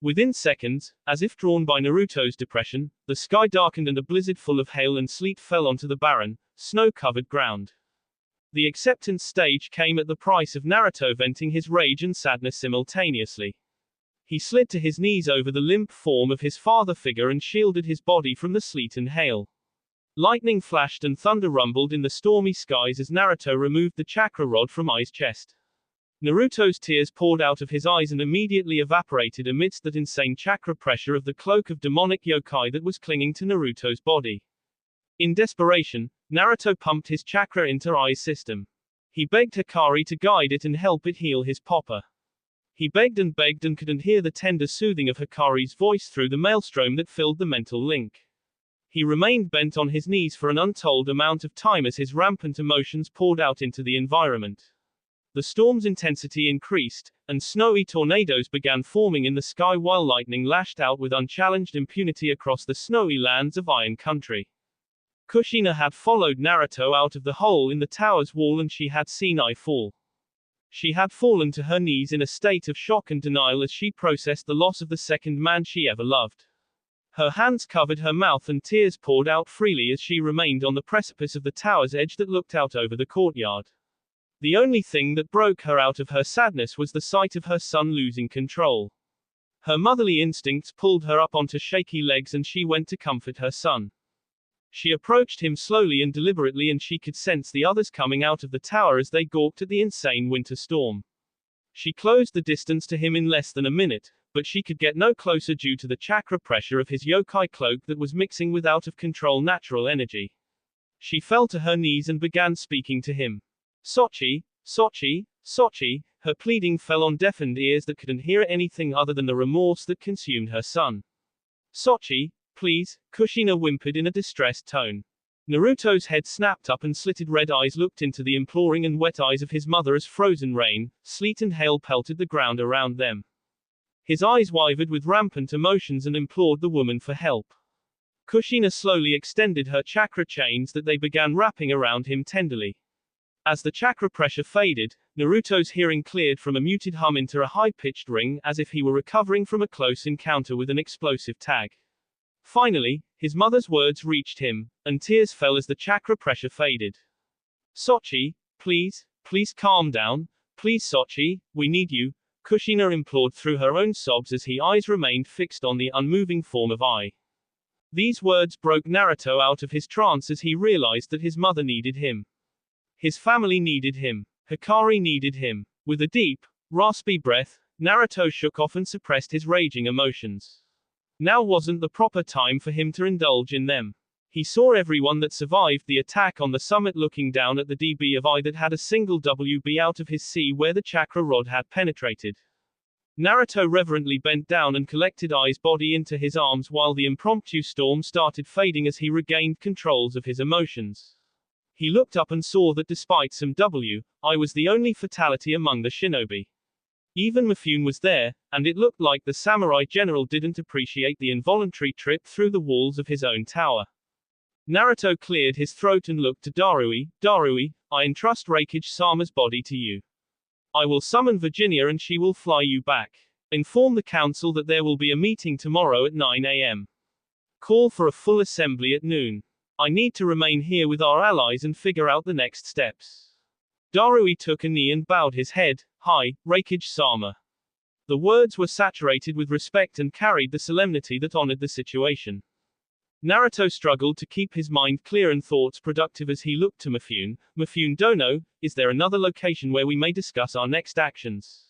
Within seconds, as if drawn by Naruto's depression, the sky darkened and a blizzard full of hail and sleet fell onto the barren, snow-covered ground. The acceptance stage came at the price of Naruto venting his rage and sadness simultaneously. He slid to his knees over the limp form of his father figure and shielded his body from the sleet and hail. Lightning flashed and thunder rumbled in the stormy skies as Naruto removed the chakra rod from Ai's chest. Naruto's tears poured out of his eyes and immediately evaporated amidst that insane chakra pressure of the cloak of demonic yokai that was clinging to Naruto's body. In desperation, Naruto pumped his chakra into Ai's system. He begged Hikari to guide it and help it heal his popper. He begged and couldn't hear the tender soothing of Hikari's voice through the maelstrom that filled the mental link. He remained bent on his knees for an untold amount of time as his rampant emotions poured out into the environment. The storm's intensity increased, and snowy tornadoes began forming in the sky while lightning lashed out with unchallenged impunity across the snowy lands of Iron Country. Kushina had followed Naruto out of the hole in the tower's wall and she had seen Ai fall. She had fallen to her knees in a state of shock and denial as she processed the loss of the second man she ever loved. Her hands covered her mouth and tears poured out freely as she remained on the precipice of the tower's edge that looked out over the courtyard. The only thing that broke her out of her sadness was the sight of her son losing control. Her motherly instincts pulled her up onto shaky legs and she went to comfort her son. She approached him slowly and deliberately and she could sense the others coming out of the tower as they gawked at the insane winter storm. She closed the distance to him in less than a minute, but she could get no closer due to the chakra pressure of his yokai cloak that was mixing with out-of-control natural energy. She fell to her knees and began speaking to him. Sochi, Sochi, Sochi, her pleading fell on deafened ears that couldn't hear anything other than the remorse that consumed her son. Sochi, please, Kushina whimpered in a distressed tone. Naruto's head snapped up and slitted red eyes looked into the imploring and wet eyes of his mother as frozen rain, sleet and hail pelted the ground around them. His eyes wavered with rampant emotions and implored the woman for help. Kushina slowly extended her chakra chains that they began wrapping around him tenderly. As the chakra pressure faded, Naruto's hearing cleared from a muted hum into a high-pitched ring as if he were recovering from a close encounter with an explosive tag. Finally, his mother's words reached him, and tears fell as the chakra pressure faded. Sochi, please calm down. Please Sochi, we need you, Kushina implored through her own sobs as his eyes remained fixed on the unmoving form of Ai. These words broke Naruto out of his trance as he realized that his mother needed him. His family needed him. Hikari needed him. With a deep, raspy breath, Naruto shook off and suppressed his raging emotions. Now wasn't the proper time for him to indulge in them. He saw everyone that survived the attack on the summit looking down at the DB of Ai that had a single WB out of his C where the chakra rod had penetrated. Naruto reverently bent down and collected Ai's body into his arms while the impromptu storm started fading as he regained controls of his emotions. He looked up and saw that despite some Ai was the only fatality among the shinobi. Even Mifune was there, and it looked like the samurai general didn't appreciate the involuntary trip through the walls of his own tower. Naruto cleared his throat and looked to Darui. Darui, I entrust Raikage-sama's body to you. I will summon Virginia and she will fly you back. Inform the council that there will be a meeting tomorrow at 9 a.m. Call for a full assembly at noon. I need to remain here with our allies and figure out the next steps. Darui took a knee and bowed his head. Hi, Raikage-sama. The words were saturated with respect and carried the solemnity that honored the situation. Naruto struggled to keep his mind clear and thoughts productive as he looked to Mifune. Mifune Dono, is there another location where we may discuss our next actions?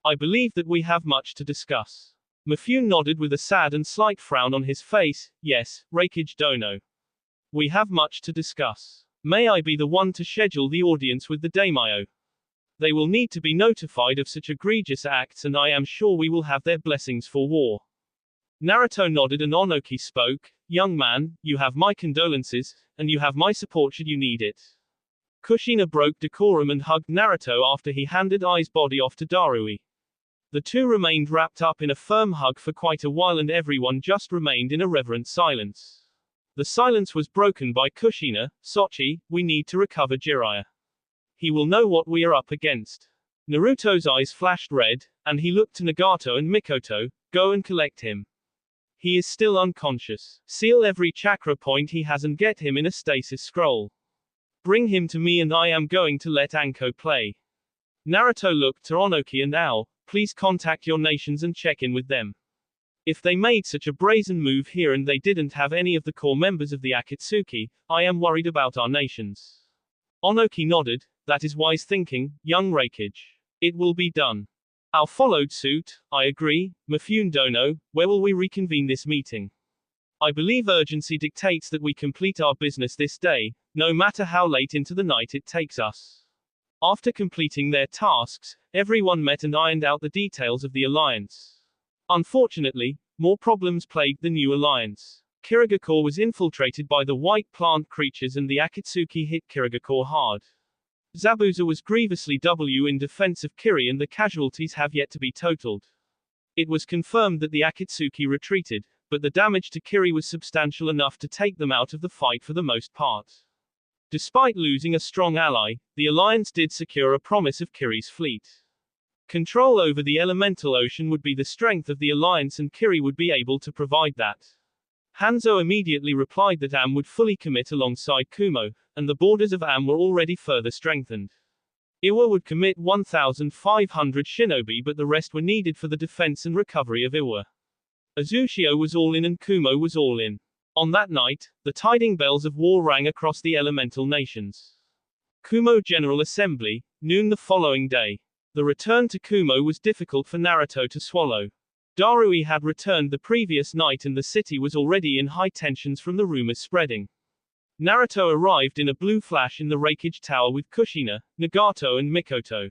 I believe that we have much to discuss. Mifune nodded with a sad and slight frown on his face. Yes, Raikage Dono. We have much to discuss. May I be the one to schedule the audience with the daimyo? They will need to be notified of such egregious acts and I am sure we will have their blessings for war. Naruto nodded and Onoki spoke. Young man, you have my condolences, and you have my support should you need it. Kushina broke decorum and hugged Naruto after he handed Ai's body off to Darui. The two remained wrapped up in a firm hug for quite a while and everyone just remained in a reverent silence. The silence was broken by Kushina. Sochi, we need to recover Jiraiya. He will know what we are up against. Naruto's eyes flashed red, and he looked to Nagato and Mikoto. Go and collect him. He is still unconscious. Seal every chakra point he has and get him in a stasis scroll. Bring him to me and I am going to let Anko play. Naruto looked to Onoki and Ao. Please contact your nations and check in with them. If they made such a brazen move here and they didn't have any of the core members of the Akatsuki, I am worried about our nations. Onoki nodded. That is wise thinking, young Reikage. It will be done. Ao followed suit. I agree. Mifune Dono, where will we reconvene this meeting? I believe urgency dictates that we complete our business this day, no matter how late into the night it takes us. After completing their tasks, everyone met and ironed out the details of the alliance. Unfortunately, more problems plagued the new alliance. Kirigakure was infiltrated by the white plant creatures and the Akatsuki hit Kirigakure hard. Zabuza was grievously in defense of Kiri and the casualties have yet to be totaled. It was confirmed that the Akatsuki retreated, but the damage to Kiri was substantial enough to take them out of the fight for the most part. Despite losing a strong ally, the alliance did secure a promise of Kiri's fleet. Control over the elemental ocean would be the strength of the alliance and Kiri would be able to provide that. Hanzo immediately replied that Am would fully commit alongside Kumo, and the borders of Am were already further strengthened. Iwa would commit 1,500 shinobi but the rest were needed for the defense and recovery of Iwa. Azushio was all in and Kumo was all in. On that night, the tiding bells of war rang across the elemental nations. Kumo General Assembly, noon the following day. The return to Kumo was difficult for Naruto to swallow. Darui had returned the previous night and the city was already in high tensions from the rumors spreading. Naruto arrived in a blue flash in the Reikage Tower with Kushina, Nagato and Mikoto.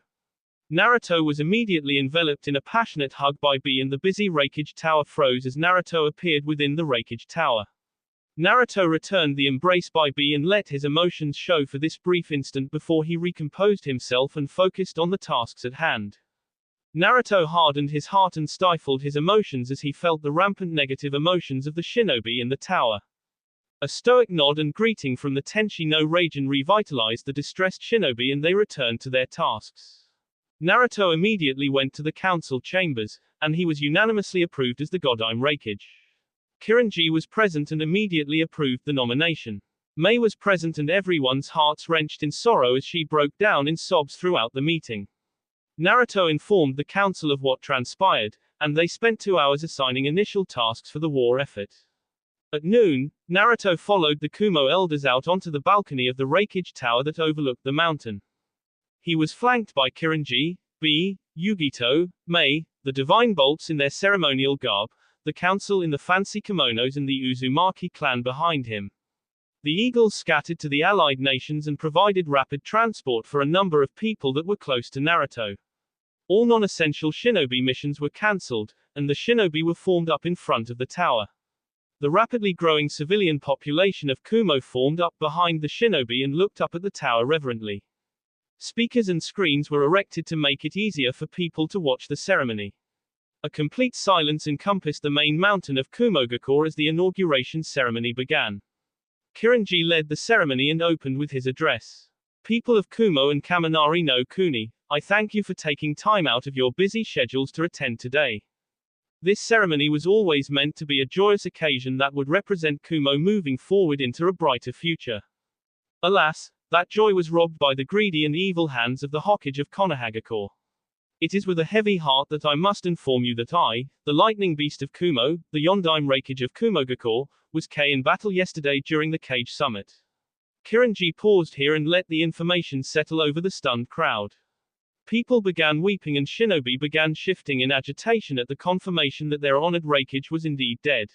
Naruto was immediately enveloped in a passionate hug by B and the busy Reikage Tower froze as Naruto appeared within the Reikage Tower. Naruto returned the embrace by B and let his emotions show for this brief instant before he recomposed himself and focused on the tasks at hand. Naruto hardened his heart and stifled his emotions as he felt the rampant negative emotions of the shinobi in the tower. A stoic nod and greeting from the Tenshi no Raijin revitalized the distressed shinobi and they returned to their tasks. Naruto immediately went to the council chambers, and he was unanimously approved as the Godime Reikage. Kirinji was present and immediately approved the nomination. Mei was present and everyone's hearts wrenched in sorrow as she broke down in sobs throughout the meeting. Naruto informed the council of what transpired, and they spent 2 hours assigning initial tasks for the war effort. At noon, Naruto followed the Kumo elders out onto the balcony of the Reikage Tower that overlooked the mountain. He was flanked by Kirinji, B, Yugito, Mei, the Divine Bolts in their ceremonial garb, the council in the fancy kimonos and the Uzumaki clan behind him. The Eagles scattered to the allied nations and provided rapid transport for a number of people that were close to Naruto. All non-essential shinobi missions were cancelled, and the shinobi were formed up in front of the tower. The rapidly growing civilian population of Kumo formed up behind the shinobi and looked up at the tower reverently. Speakers and screens were erected to make it easier for people to watch the ceremony. A complete silence encompassed the main mountain of Kumogakure as the inauguration ceremony began. Kirinji led the ceremony and opened with his address. People of Kumo and Kaminari no Kuni, I thank you for taking time out of your busy schedules to attend today. This ceremony was always meant to be a joyous occasion that would represent Kumo moving forward into a brighter future. Alas, that joy was robbed by the greedy and evil hands of the Hokage of Konohagakure. It is with a heavy heart that I must inform you that I, the lightning beast of Kumo, the Yondime Reikage of Kumogakure, was in battle yesterday during the Kage summit. Kirinji paused here and let the information settle over the stunned crowd. People began weeping and shinobi began shifting in agitation at the confirmation that their honored Reikage was indeed dead.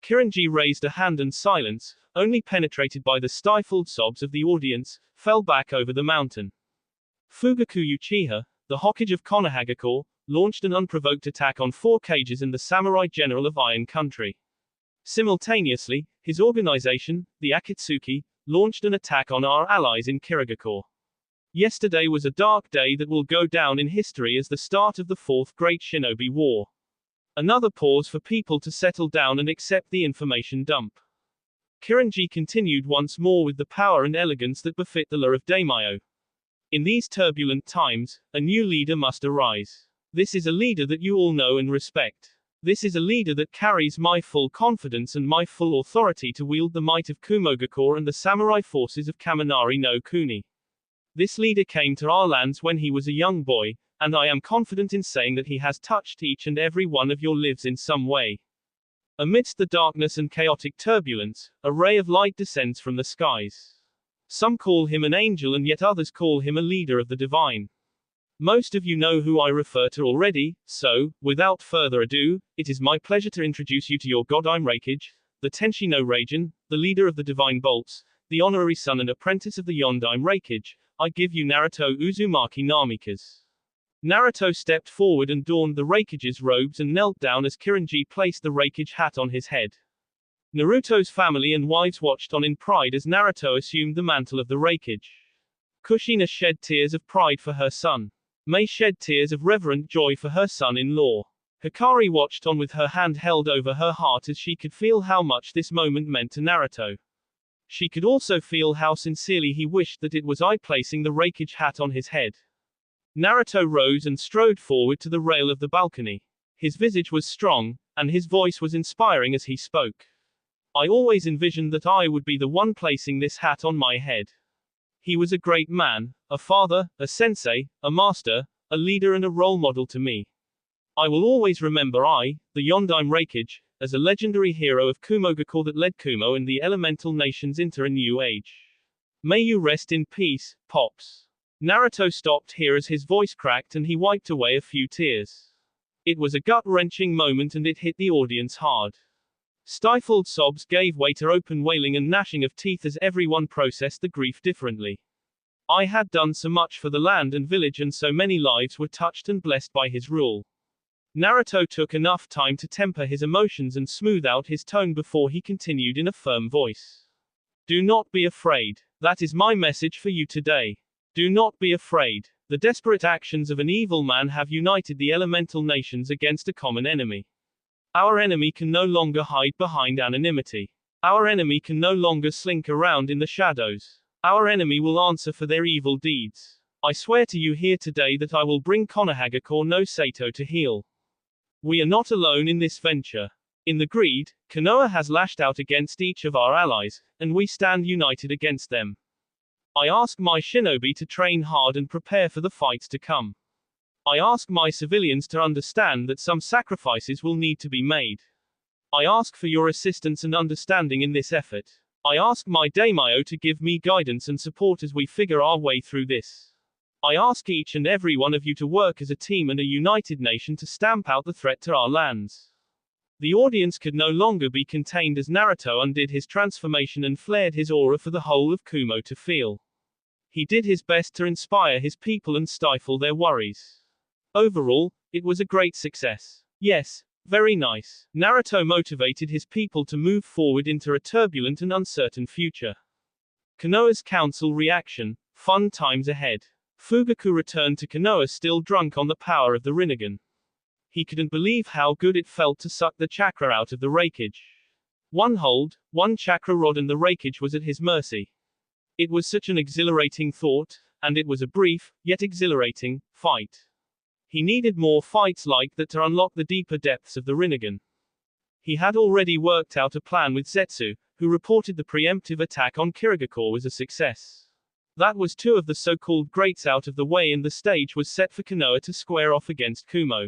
Kirinji raised a hand and silence, only penetrated by the stifled sobs of the audience, fell back over the mountain. Fugaku Uchiha, the Hokage of Konohagakure, launched an unprovoked attack on 4 Kages and the samurai general of Iron Country. Simultaneously, his organization, the Akatsuki, launched an attack on our allies in Kirigakure. Yesterday was a dark day that will go down in history as the start of the 4th Great Shinobi War. Another pause for people to settle down and accept the information dump. Kirinji continued once more with the power and elegance that befit the lure of daimyo. In these turbulent times, a new leader must arise. This is a leader that you all know and respect. This is a leader that carries my full confidence and my full authority to wield the might of Kumogakure and the samurai forces of Kaminari no Kuni. This leader came to our lands when he was a young boy, and I am confident in saying that he has touched each and every one of your lives in some way. Amidst the darkness and chaotic turbulence, a ray of light descends from the skies. Some call him an angel and yet others call him a leader of the divine. Most of you know who I refer to already, so, without further ado, it is my pleasure to introduce you to your Godime Kage, the Tenshi no Raijin, the leader of the divine bolts, the honorary son and apprentice of the Yondaime Kage. I give you Naruto Uzumaki Namikaze. Naruto stepped forward and donned the Raikage's robes and knelt down as Kirinji placed the Raikage hat on his head. Naruto's family and wives watched on in pride as Naruto assumed the mantle of the Raikage. Kushina shed tears of pride for her son. Mei shed tears of reverent joy for her son-in-law. Hikari watched on with her hand held over her heart as she could feel how much this moment meant to Naruto. She could also feel how sincerely he wished that it was I placing the Raikage hat on his head. Naruto rose and strode forward to the rail of the balcony. His visage was strong, and his voice was inspiring as he spoke. I always envisioned that I would be the one placing this hat on my head. He was a great man, a father, a sensei, a master, a leader and a role model to me. I will always remember the Yondaime Kage, as a legendary hero of Kumogakure that led Kumo and the elemental nations into a new age. May you rest in peace, Pops. Naruto stopped here as his voice cracked and he wiped away a few tears. It was a gut-wrenching moment and it hit the audience hard. Stifled sobs gave way to open wailing and gnashing of teeth as everyone processed the grief differently. I had done so much for the land and village and so many lives were touched and blessed by his rule. Naruto took enough time to temper his emotions and smooth out his tone before he continued in a firm voice. Do not be afraid. That is my message for you today. Do not be afraid. The desperate actions of an evil man have united the elemental nations against a common enemy. Our enemy can no longer hide behind anonymity. Our enemy can no longer slink around in the shadows. Our enemy will answer for their evil deeds. I swear to you here today that I will bring Konohagakure no Sato to heel. We are not alone in this venture. In the greed, Konoha has lashed out against each of our allies, and we stand united against them. I ask my shinobi to train hard and prepare for the fights to come. I ask my civilians to understand that some sacrifices will need to be made. I ask for your assistance and understanding in this effort. I ask my daimyo to give me guidance and support as we figure our way through this. I ask each and every one of you to work as a team and a united nation to stamp out the threat to our lands. The audience could no longer be contained as Naruto undid his transformation and flared his aura for the whole of Kumo to feel. He did his best to inspire his people and stifle their worries. Overall, it was a great success. Yes, very nice. Naruto motivated his people to move forward into a turbulent and uncertain future. Konoha's council reaction: fun times ahead. Fugaku returned to Konoha still drunk on the power of the Rinnegan. He couldn't believe how good it felt to suck the chakra out of the Raikage. One hold, one chakra rod and the Raikage was at his mercy. It was such an exhilarating thought, and it was a brief, yet exhilarating, fight. He needed more fights like that to unlock the deeper depths of the Rinnegan. He had already worked out a plan with Zetsu, who reported the preemptive attack on Kirigakure was a success. That was two of the so-called greats out of the way and the stage was set for Konoha to square off against Kumo.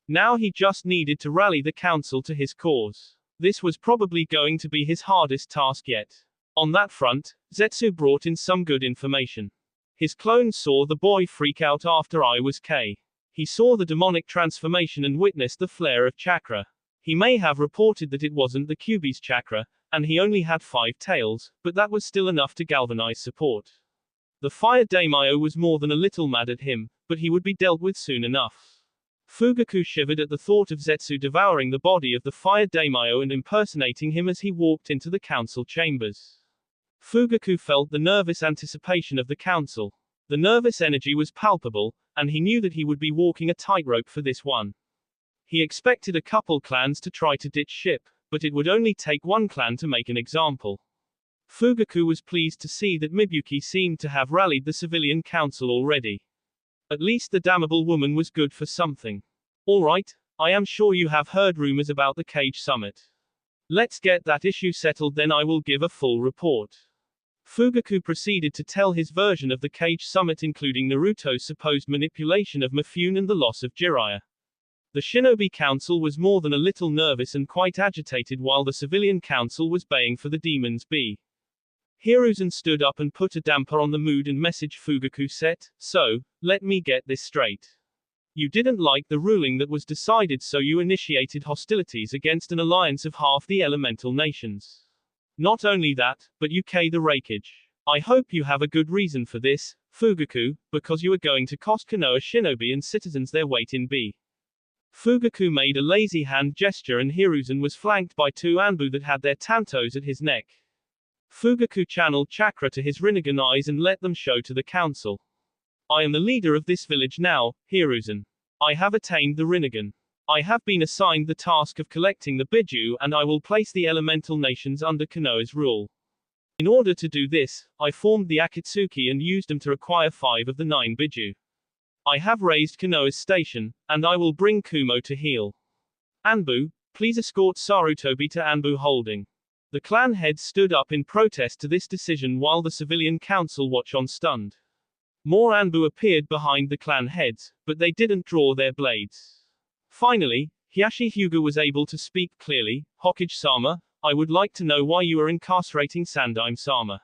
Now he just needed to rally the council to his cause. This was probably going to be his hardest task yet. On that front, Zetsu brought in some good information. His clones saw the boy freak out after I was K. He saw the demonic transformation and witnessed the flare of chakra. He may have reported that it wasn't the Kyuubi's chakra, and he only had 5 tails, but that was still enough to galvanize support. The fire daimyo was more than a little mad at him, but he would be dealt with soon enough. Fugaku shivered at the thought of Zetsu devouring the body of the fire daimyo and impersonating him as he walked into the council chambers. Fugaku felt the nervous anticipation of the council. The nervous energy was palpable, and he knew that he would be walking a tightrope for this one. He expected a couple clans to try to ditch ship, but it would only take one clan to make an example. Fugaku was pleased to see that Mibuyuki seemed to have rallied the civilian council already. At least the damnable woman was good for something. Alright, I am sure you have heard rumors about the Kage summit. Let's get that issue settled, then I will give a full report. Fugaku proceeded to tell his version of the Kage summit, including Naruto's supposed manipulation of Mifune and the loss of Jiraiya. The Shinobi Council was more than a little nervous and quite agitated, while the Civilian Council was baying for the demons be. Hiruzen stood up and put a damper on the mood and messaged Fugaku set, "So, let me get this straight. You didn't like the ruling that was decided, so you initiated hostilities against an alliance of half the elemental nations. Not only that, but you the Raikage. I hope you have a good reason for this, Fugaku, because you are going to cost Konoha shinobi and citizens their weight in B." Fugaku made a lazy hand gesture and Hiruzen was flanked by two Anbu that had their tantos at his neck. Fugaku channeled chakra to his Rinnegan eyes and let them show to the council. "I am the leader of this village now, Hiruzen. I have attained the Rinnegan. I have been assigned the task of collecting the Biju and I will place the elemental nations under Konoha's rule. In order to do this, I formed the Akatsuki and used them to acquire 5 of the 9 Biju. I have raised Konoha's station, and I will bring Kumo to heel. Anbu, please escort Sarutobi to Anbu Holding." The clan heads stood up in protest to this decision while the civilian council watched on stunned. More Anbu appeared behind the clan heads, but they didn't draw their blades. Finally, Hiyashi Hyuga was able to speak clearly. "Hokage-sama, I would like to know why you are incarcerating Sandaime-sama."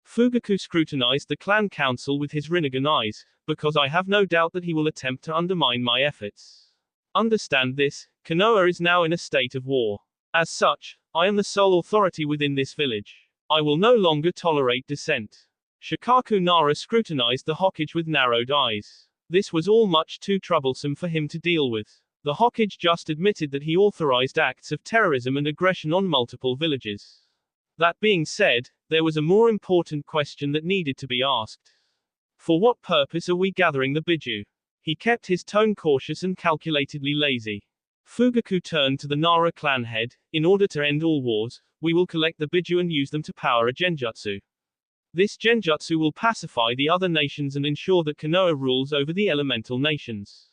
Fugaku scrutinized the clan council with his Rinnegan eyes, "Because I have no doubt that he will attempt to undermine my efforts. Understand this, Konoha is now in a state of war. As such, I am the sole authority within this village. I will no longer tolerate dissent." Shikaku Nara scrutinized the Hokage with narrowed eyes. This was all much too troublesome for him to deal with. The Hokage just admitted that he authorized acts of terrorism and aggression on multiple villages. That being said, there was a more important question that needed to be asked. For what purpose are we gathering the Biju? He kept his tone cautious and calculatedly lazy. Fugaku turned to the Nara clan head. "In order to end all wars, we will collect the Biju and use them to power a genjutsu. This genjutsu will pacify the other nations and ensure that Konoha rules over the elemental nations."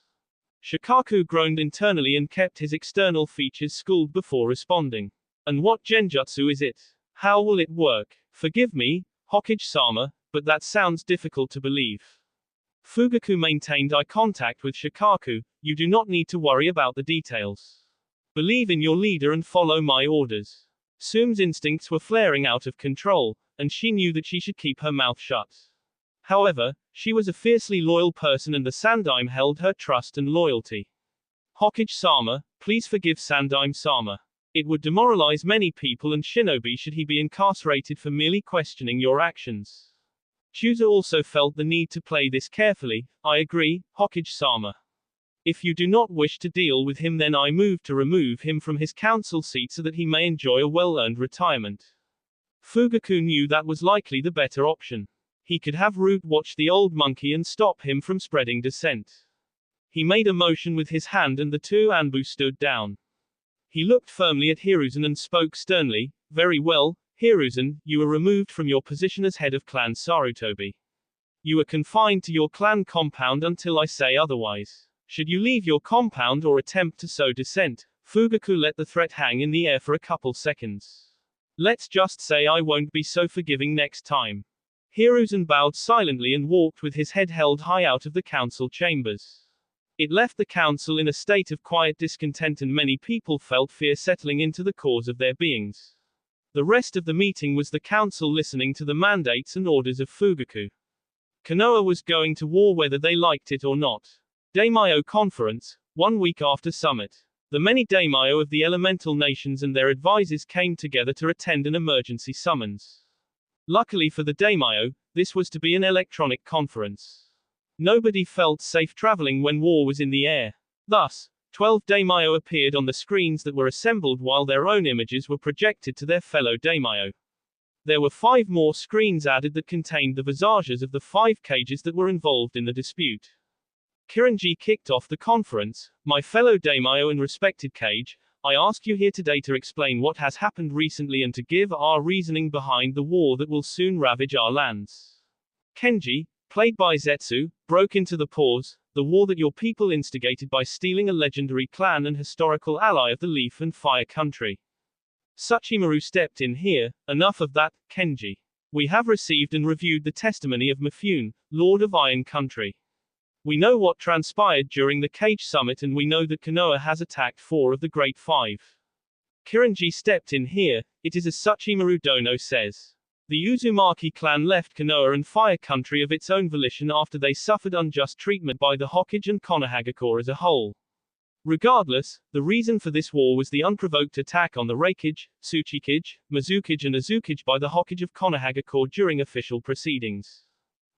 Shikaku groaned internally and kept his external features schooled before responding. "And what genjutsu is it? How will it work? Forgive me, Hokage-sama, but that sounds difficult to believe." Fugaku maintained eye contact with Shikaku. "You do not need to worry about the details. Believe in your leader and follow my orders." Sume's instincts were flaring out of control, and she knew that she should keep her mouth shut. However, she was a fiercely loyal person and the Sandaime held her trust and loyalty. "Hokage-sama, please forgive Sandaime-sama. It would demoralize many people and shinobi should he be incarcerated for merely questioning your actions." Chusa also felt the need to play this carefully. "I agree, Hokage-sama. If you do not wish to deal with him, then I move to remove him from his council seat so that he may enjoy a well-earned retirement." Fugaku knew that was likely the better option. He could have Root watch the old monkey and stop him from spreading dissent. He made a motion with his hand and the two Anbu stood down. He looked firmly at Hiruzen and spoke sternly. "Very well, Hiruzen, you are removed from your position as head of Clan Sarutobi. You are confined to your clan compound until I say otherwise. Should you leave your compound or attempt to sow dissent," Fugaku let the threat hang in the air for a couple seconds. "Let's just say I won't be so forgiving next time." Hiruzen bowed silently and walked with his head held high out of the council chambers. It left the council in a state of quiet discontent and many people felt fear settling into the cores of their beings. The rest of the meeting was the council listening to the mandates and orders of Fugaku. Konoha was going to war whether they liked it or not. Daimyo Conference, 1 week after summit. The many daimyo of the elemental nations and their advisors came together to attend an emergency summons. Luckily for the daimyo, this was to be an electronic conference. Nobody felt safe traveling when war was in the air. Thus, 12 daimyo appeared on the screens that were assembled while their own images were projected to their fellow daimyo. There were 5 more screens added that contained the visages of the 5 Kages that were involved in the dispute. Kiranji kicked off the conference. "My fellow daimyo and respected Kage, I ask you here today to explain what has happened recently and to give our reasoning behind the war that will soon ravage our lands." Kenji, played by Zetsu, broke into the pause. the war that your people instigated by stealing a legendary clan and historical ally of the Leaf and Fire country. Tsuchimaru stepped in here. Enough of that, Kenji. We have received and reviewed the testimony of Mifune, Lord of Iron Country. We know what transpired during the Kage Summit, and we know that Konoha has attacked 4 of the Great 5. Kiranji stepped in here. It is as Tsuchimaru Dono says. The Uzumaki clan left Konoha and Fire Country of its own volition after they suffered unjust treatment by the Hokage and Konohagakure as a whole. Regardless, the reason for this war was the unprovoked attack on the Reikage, Tsuchikage, Mizukage and Azukage by the Hokage of Konohagakure during official proceedings.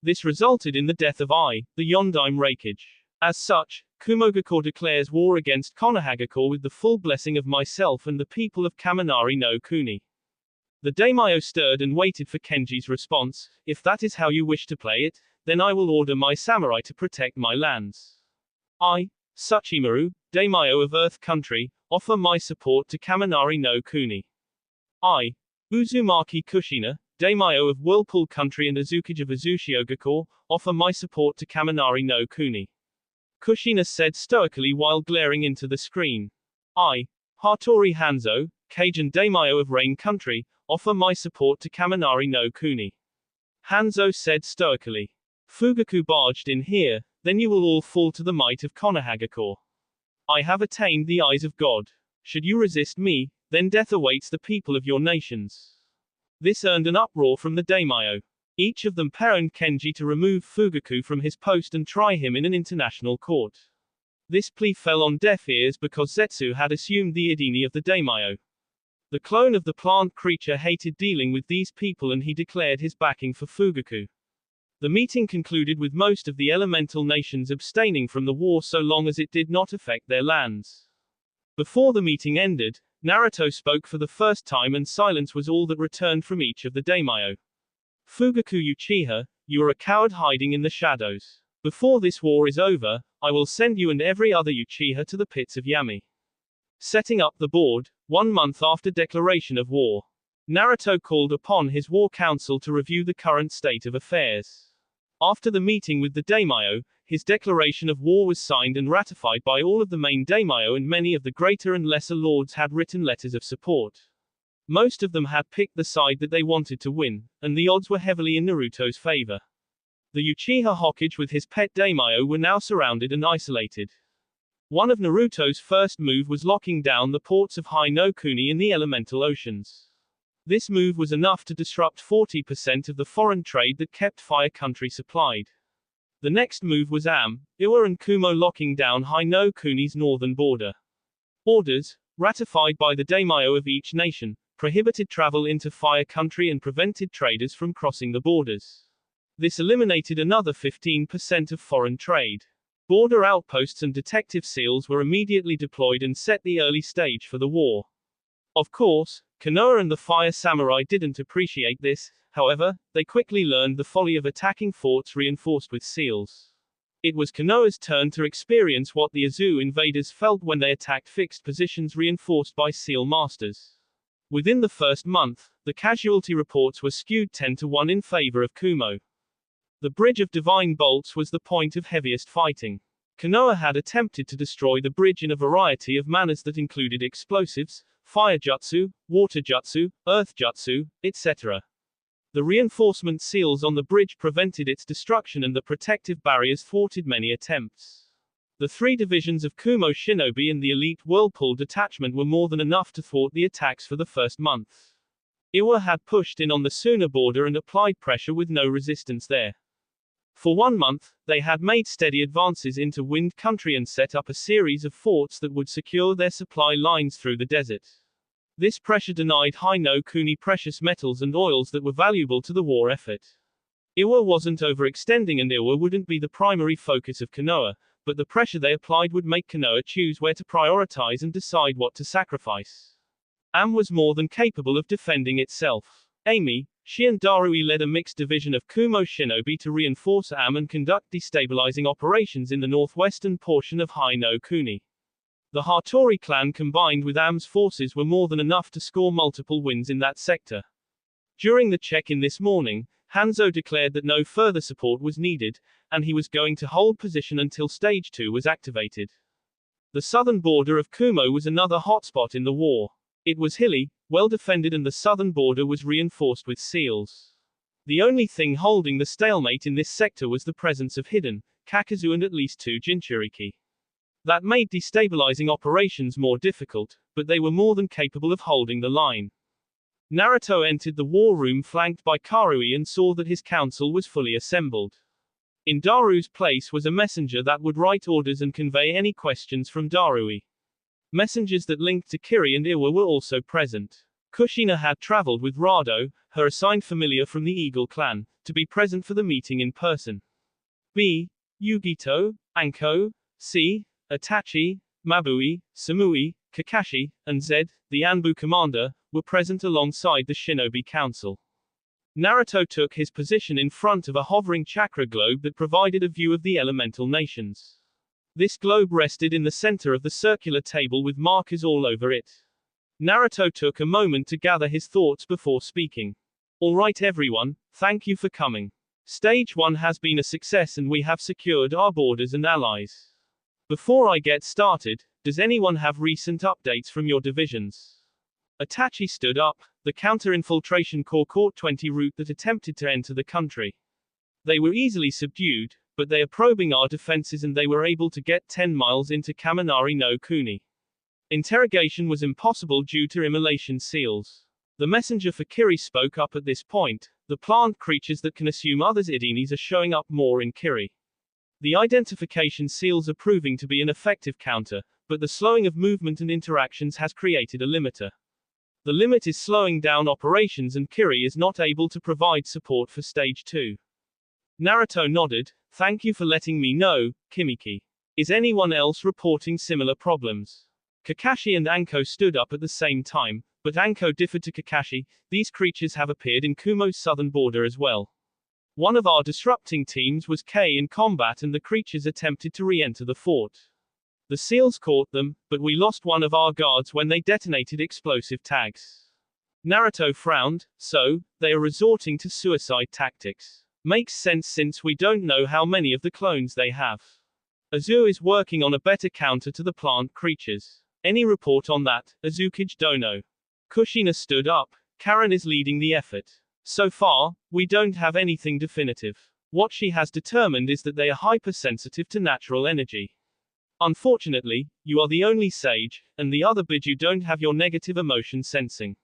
This resulted in the death of the Yondaime Reikage. As such, Kumogakure declares war against Konohagakure with the full blessing of myself and the people of Kaminari no Kuni. The daimyo stirred and waited for Kenji's response. If that is how you wish to play it, then I will order my samurai to protect my lands. I, Tsuchimaru, daimyo of Earth Country, offer my support to Kaminari no Kuni. I, Uzumaki Kushina, daimyo of Whirlpool Country and Azukage of Azushiogakure, offer my support to Kaminari no Kuni. Kushina said stoically while glaring into the screen. I, Hattori Hanzo, Kage and daimyo of Rain Country, offer my support to Kaminari no Kuni. Hanzo said stoically. Fugaku barged in here. Then you will all fall to the might of Konohagakure. I have attained the eyes of God. Should you resist me, then death awaits the people of your nations. This earned an uproar from the daimyo. Each of them paroned Kenji to remove Fugaku from his post and try him in an international court. This plea fell on deaf ears because Zetsu had assumed the identity of the daimyo. The clone of the plant creature hated dealing with these people and he declared his backing for Fugaku. The meeting concluded with most of the elemental nations abstaining from the war so long as it did not affect their lands. Before the meeting ended, Naruto spoke for the first time and silence was all that returned from each of the daimyo. Fugaku Uchiha, you are a coward hiding in the shadows. Before this war is over, I will send you and every other Uchiha to the pits of Yami. Setting up the board, 1 month after declaration of war. Naruto called upon his war council to review the current state of affairs. After the meeting with the daimyo, his declaration of war was signed and ratified by all of the main daimyo, and many of the greater and lesser lords had written letters of support. Most of them had picked the side that they wanted to win, and the odds were heavily in Naruto's favor. The Uchiha Hokage with his pet daimyo were now surrounded and isolated. One of Naruto's first move was locking down the ports of Hai no Kuni in the elemental oceans. This move was enough to disrupt 40% of the foreign trade that kept Fire Country supplied. The next move was Iwa and Kumo locking down Hai no Kuni's northern border. Orders, ratified by the daimyo of each nation, prohibited travel into Fire Country and prevented traders from crossing the borders. This eliminated another 15% of foreign trade. Border outposts and detective seals were immediately deployed and set the early stage for the war. Of course, Konoha and the Fire Samurai didn't appreciate this, however, they quickly learned the folly of attacking forts reinforced with seals. It was Konoha's turn to experience what the Azu invaders felt when they attacked fixed positions reinforced by seal masters. Within the first month, the casualty reports were skewed 10-1 in favor of Kumo. The Bridge of Divine Bolts was the point of heaviest fighting. Konoha had attempted to destroy the bridge in a variety of manners that included explosives, fire jutsu, water jutsu, earth jutsu, etc. The reinforcement seals on the bridge prevented its destruction and the protective barriers thwarted many attempts. The 3 divisions of Kumo Shinobi and the elite Whirlpool detachment were more than enough to thwart the attacks for the first month. Iwa had pushed in on the Suna border and applied pressure with no resistance there. For 1 month, they had made steady advances into Wind Country and set up a series of forts that would secure their supply lines through the desert. This pressure denied Hai no Kuni precious metals and oils that were valuable to the war effort. Iwa wasn't overextending and Iwa wouldn't be the primary focus of Konoha, but the pressure they applied would make Konoha choose where to prioritize and decide what to sacrifice. Was more than capable of defending itself. Amy, she and Darui led a mixed division of Kumo Shinobi to reinforce and conduct destabilizing operations in the northwestern portion of Hai no Kuni. The Hattori clan combined with Am's forces were more than enough to score multiple wins in that sector. During the check-in this morning, Hanzo declared that no further support was needed, and he was going to hold position until Stage 2 was activated. The southern border of Kumo was another hotspot in the war. It was hilly, well defended, and the southern border was reinforced with seals. The only thing holding the stalemate in this sector was the presence of hidden Kakazu and at least 2 Jinchuriki. That made destabilizing operations more difficult, but they were more than capable of holding the line. Naruto entered the war room flanked by Karui and saw that his council was fully assembled. In Daru's place was a messenger that would write orders and convey any questions from Darui. Messengers that linked to Kiri and Iwa were also present. Kushina had traveled with Rado, her assigned familiar from the Eagle clan, to be present for the meeting in person. B. Yugito, Anko, C. Itachi, Mabui, Samui, Kakashi, and Z, the Anbu commander, were present alongside the Shinobi Council. Naruto took his position in front of a hovering chakra globe that provided a view of the elemental nations. This globe rested in the center of the circular table with markers all over it. Naruto took a moment to gather his thoughts before speaking. Alright everyone, thank you for coming. Stage 1 has been a success and we have secured our borders and allies. Before I get started, does anyone have recent updates from your divisions? Itachi stood up. The counter-infiltration corps caught 20 route that attempted to enter the country. They were easily subdued, but they are probing our defenses and they were able to get 10 miles into Kaminari no Kuni. Interrogation was impossible due to immolation seals. The messenger for Kiri spoke up at this point. The plant creatures that can assume others' idinis are showing up more in Kiri. The identification seals are proving to be an effective counter, but the slowing of movement and interactions has created a limiter. The limit is slowing down operations and Kiri is not able to provide support for Stage 2. Naruto nodded. Thank you for letting me know, Kimiki. Is anyone else reporting similar problems? Kakashi and Anko stood up at the same time, but Anko differed to Kakashi. These creatures have appeared in Kumo's southern border as well. One of our disrupting teams was K in combat and the creatures attempted to re-enter the fort. The seals caught them, but we lost one of our guards when they detonated explosive tags. Naruto frowned. So, they are resorting to suicide tactics. Makes sense since we don't know how many of the clones they have. Azu is working on a better counter to the plant creatures. Any report on that, Azukage Dono? Kushina stood up. Karen is leading the effort. So far, we don't have anything definitive. What she has determined is that they are hypersensitive to natural energy. Unfortunately, you are the only sage, and the other Biju don't have your negative emotion sensing.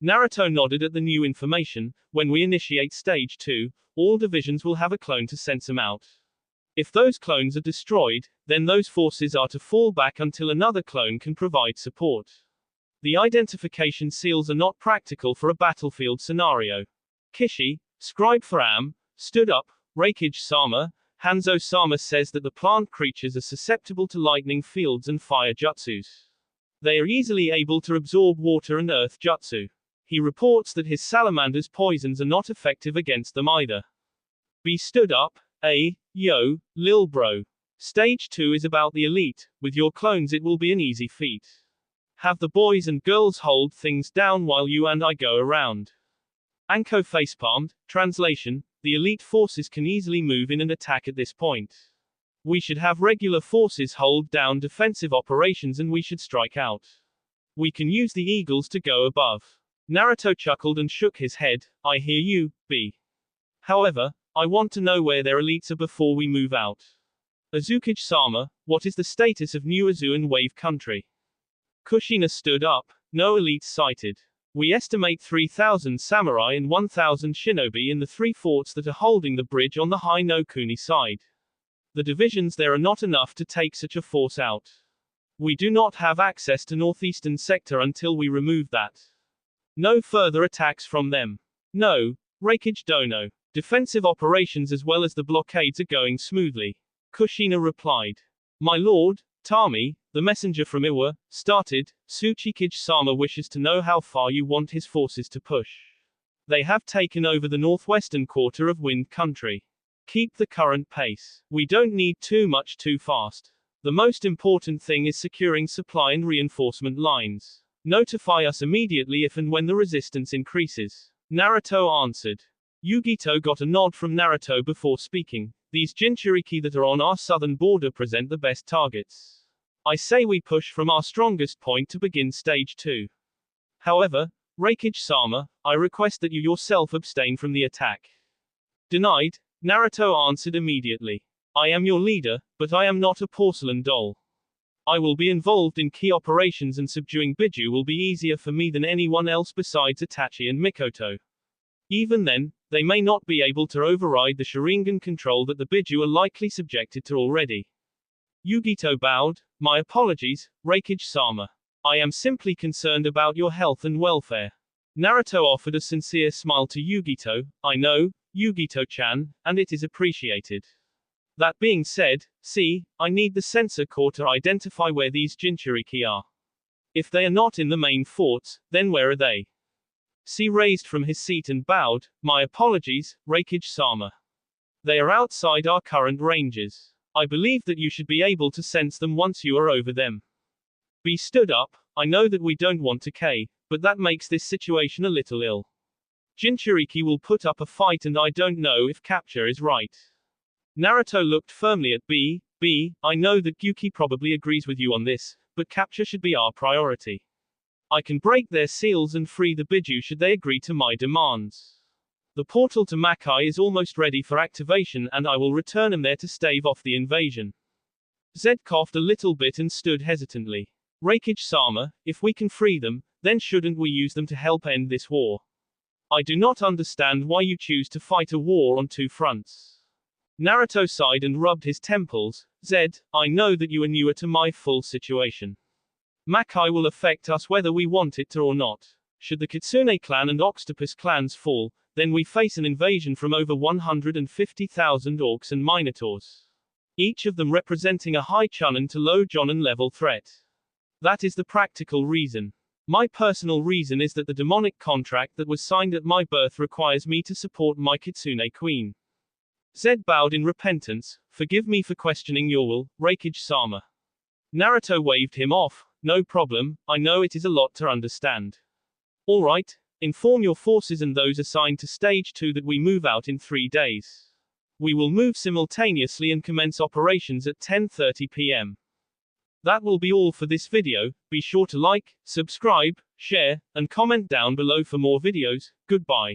Naruto nodded at the new information. When we initiate Stage 2, all divisions will have a clone to sense them out. If those clones are destroyed, then those forces are to fall back until another clone can provide support. The identification seals are not practical for a battlefield scenario. Kishi, scribe for Am, stood up. Reikage-sama, Hanzo-sama says that the plant creatures are susceptible to lightning fields and fire jutsus. They are easily able to absorb water and earth jutsu. He reports that his salamander's poisons are not effective against them either. B stood up. Yo, lil bro. Stage 2 is about the elite. With your clones it will be an easy feat. Have the boys and girls hold things down while you and I go around. Anko facepalmed. Translation: the elite forces can easily move in and attack at this point. We should have regular forces hold down defensive operations and we should strike out. We can use the eagles to go above. Naruto chuckled and shook his head. I hear you, B. However, I want to know where their elites are before we move out. Azukage-sama, what is the status of New Azu and Wave Country? Kushina stood up. No elites sighted. We estimate 3,000 samurai and 1,000 shinobi in the 3 forts that are holding the bridge on the high no Kuni side. The divisions there are not enough to take such a force out. We do not have access to northeastern sector until we remove that. No further attacks from them. No, Reikage Dono. Defensive operations as well as the blockades are going smoothly. Kushina replied. My lord, Tami, the messenger from Iwa, started. Tsuchikage-sama wishes to know how far you want his forces to push. They have taken over the northwestern quarter of Wind Country. Keep the current pace. We don't need too much too fast. The most important thing is securing supply and reinforcement lines. Notify us immediately if and when the resistance increases. Naruto answered. Yugito got a nod from Naruto before speaking. These Jinchuriki that are on our southern border present the best targets. I say we push from our strongest point to begin stage 2. However, Raikage-sama, I request that you yourself abstain from the attack. Denied, Naruto answered immediately. I am your leader, but I am not a porcelain doll. I will be involved in key operations and subduing Biju will be easier for me than anyone else besides Itachi and Mikoto. Even then, they may not be able to override the Sharingan control that the Biju are likely subjected to already. Yugito bowed. My apologies, Raikage-sama. I am simply concerned about your health and welfare. Naruto offered a sincere smile to Yugito. I know, Yugito-chan, and it is appreciated. That being said, see, I need the sensor core to identify where these Jinchuriki are. If they are not in the main forts, then where are they? C raised from his seat and bowed. My apologies, Raikage-sama. They are outside our current ranges. I believe that you should be able to sense them once you are over them. B stood up. I know that we don't want to K, but that makes this situation a little ill. Jinchuriki will put up a fight and I don't know if capture is right. Naruto looked firmly at B. I know that Gyuki probably agrees with you on this, but capture should be our priority. I can break their seals and free the Biju should they agree to my demands. The portal to Makai is almost ready for activation and I will return him there to stave off the invasion. Zed coughed a little bit and stood hesitantly. Raikage-sama, if we can free them, then shouldn't we use them to help end this war? I do not understand why you choose to fight a war on two fronts. Naruto sighed and rubbed his temples. Zed, I know that you are newer to my full situation. Makai will affect us whether we want it to or not. Should the Kitsune clan and Octopus clans fall, then we face an invasion from over 150,000 orcs and minotaurs. Each of them representing a high Chunin to low Jonin level threat. That is the practical reason. My personal reason is that the demonic contract that was signed at my birth requires me to support my Kitsune queen. Zed bowed in repentance. Forgive me for questioning your will, Raikage-sama. Naruto waved him off. No problem, I know it is a lot to understand. Alright, inform your forces and those assigned to stage 2 that we move out in 3 days. We will move simultaneously and commence operations at 10:30 p.m. That will be all for this video. Be sure to like, subscribe, share, and comment down below for more videos. Goodbye.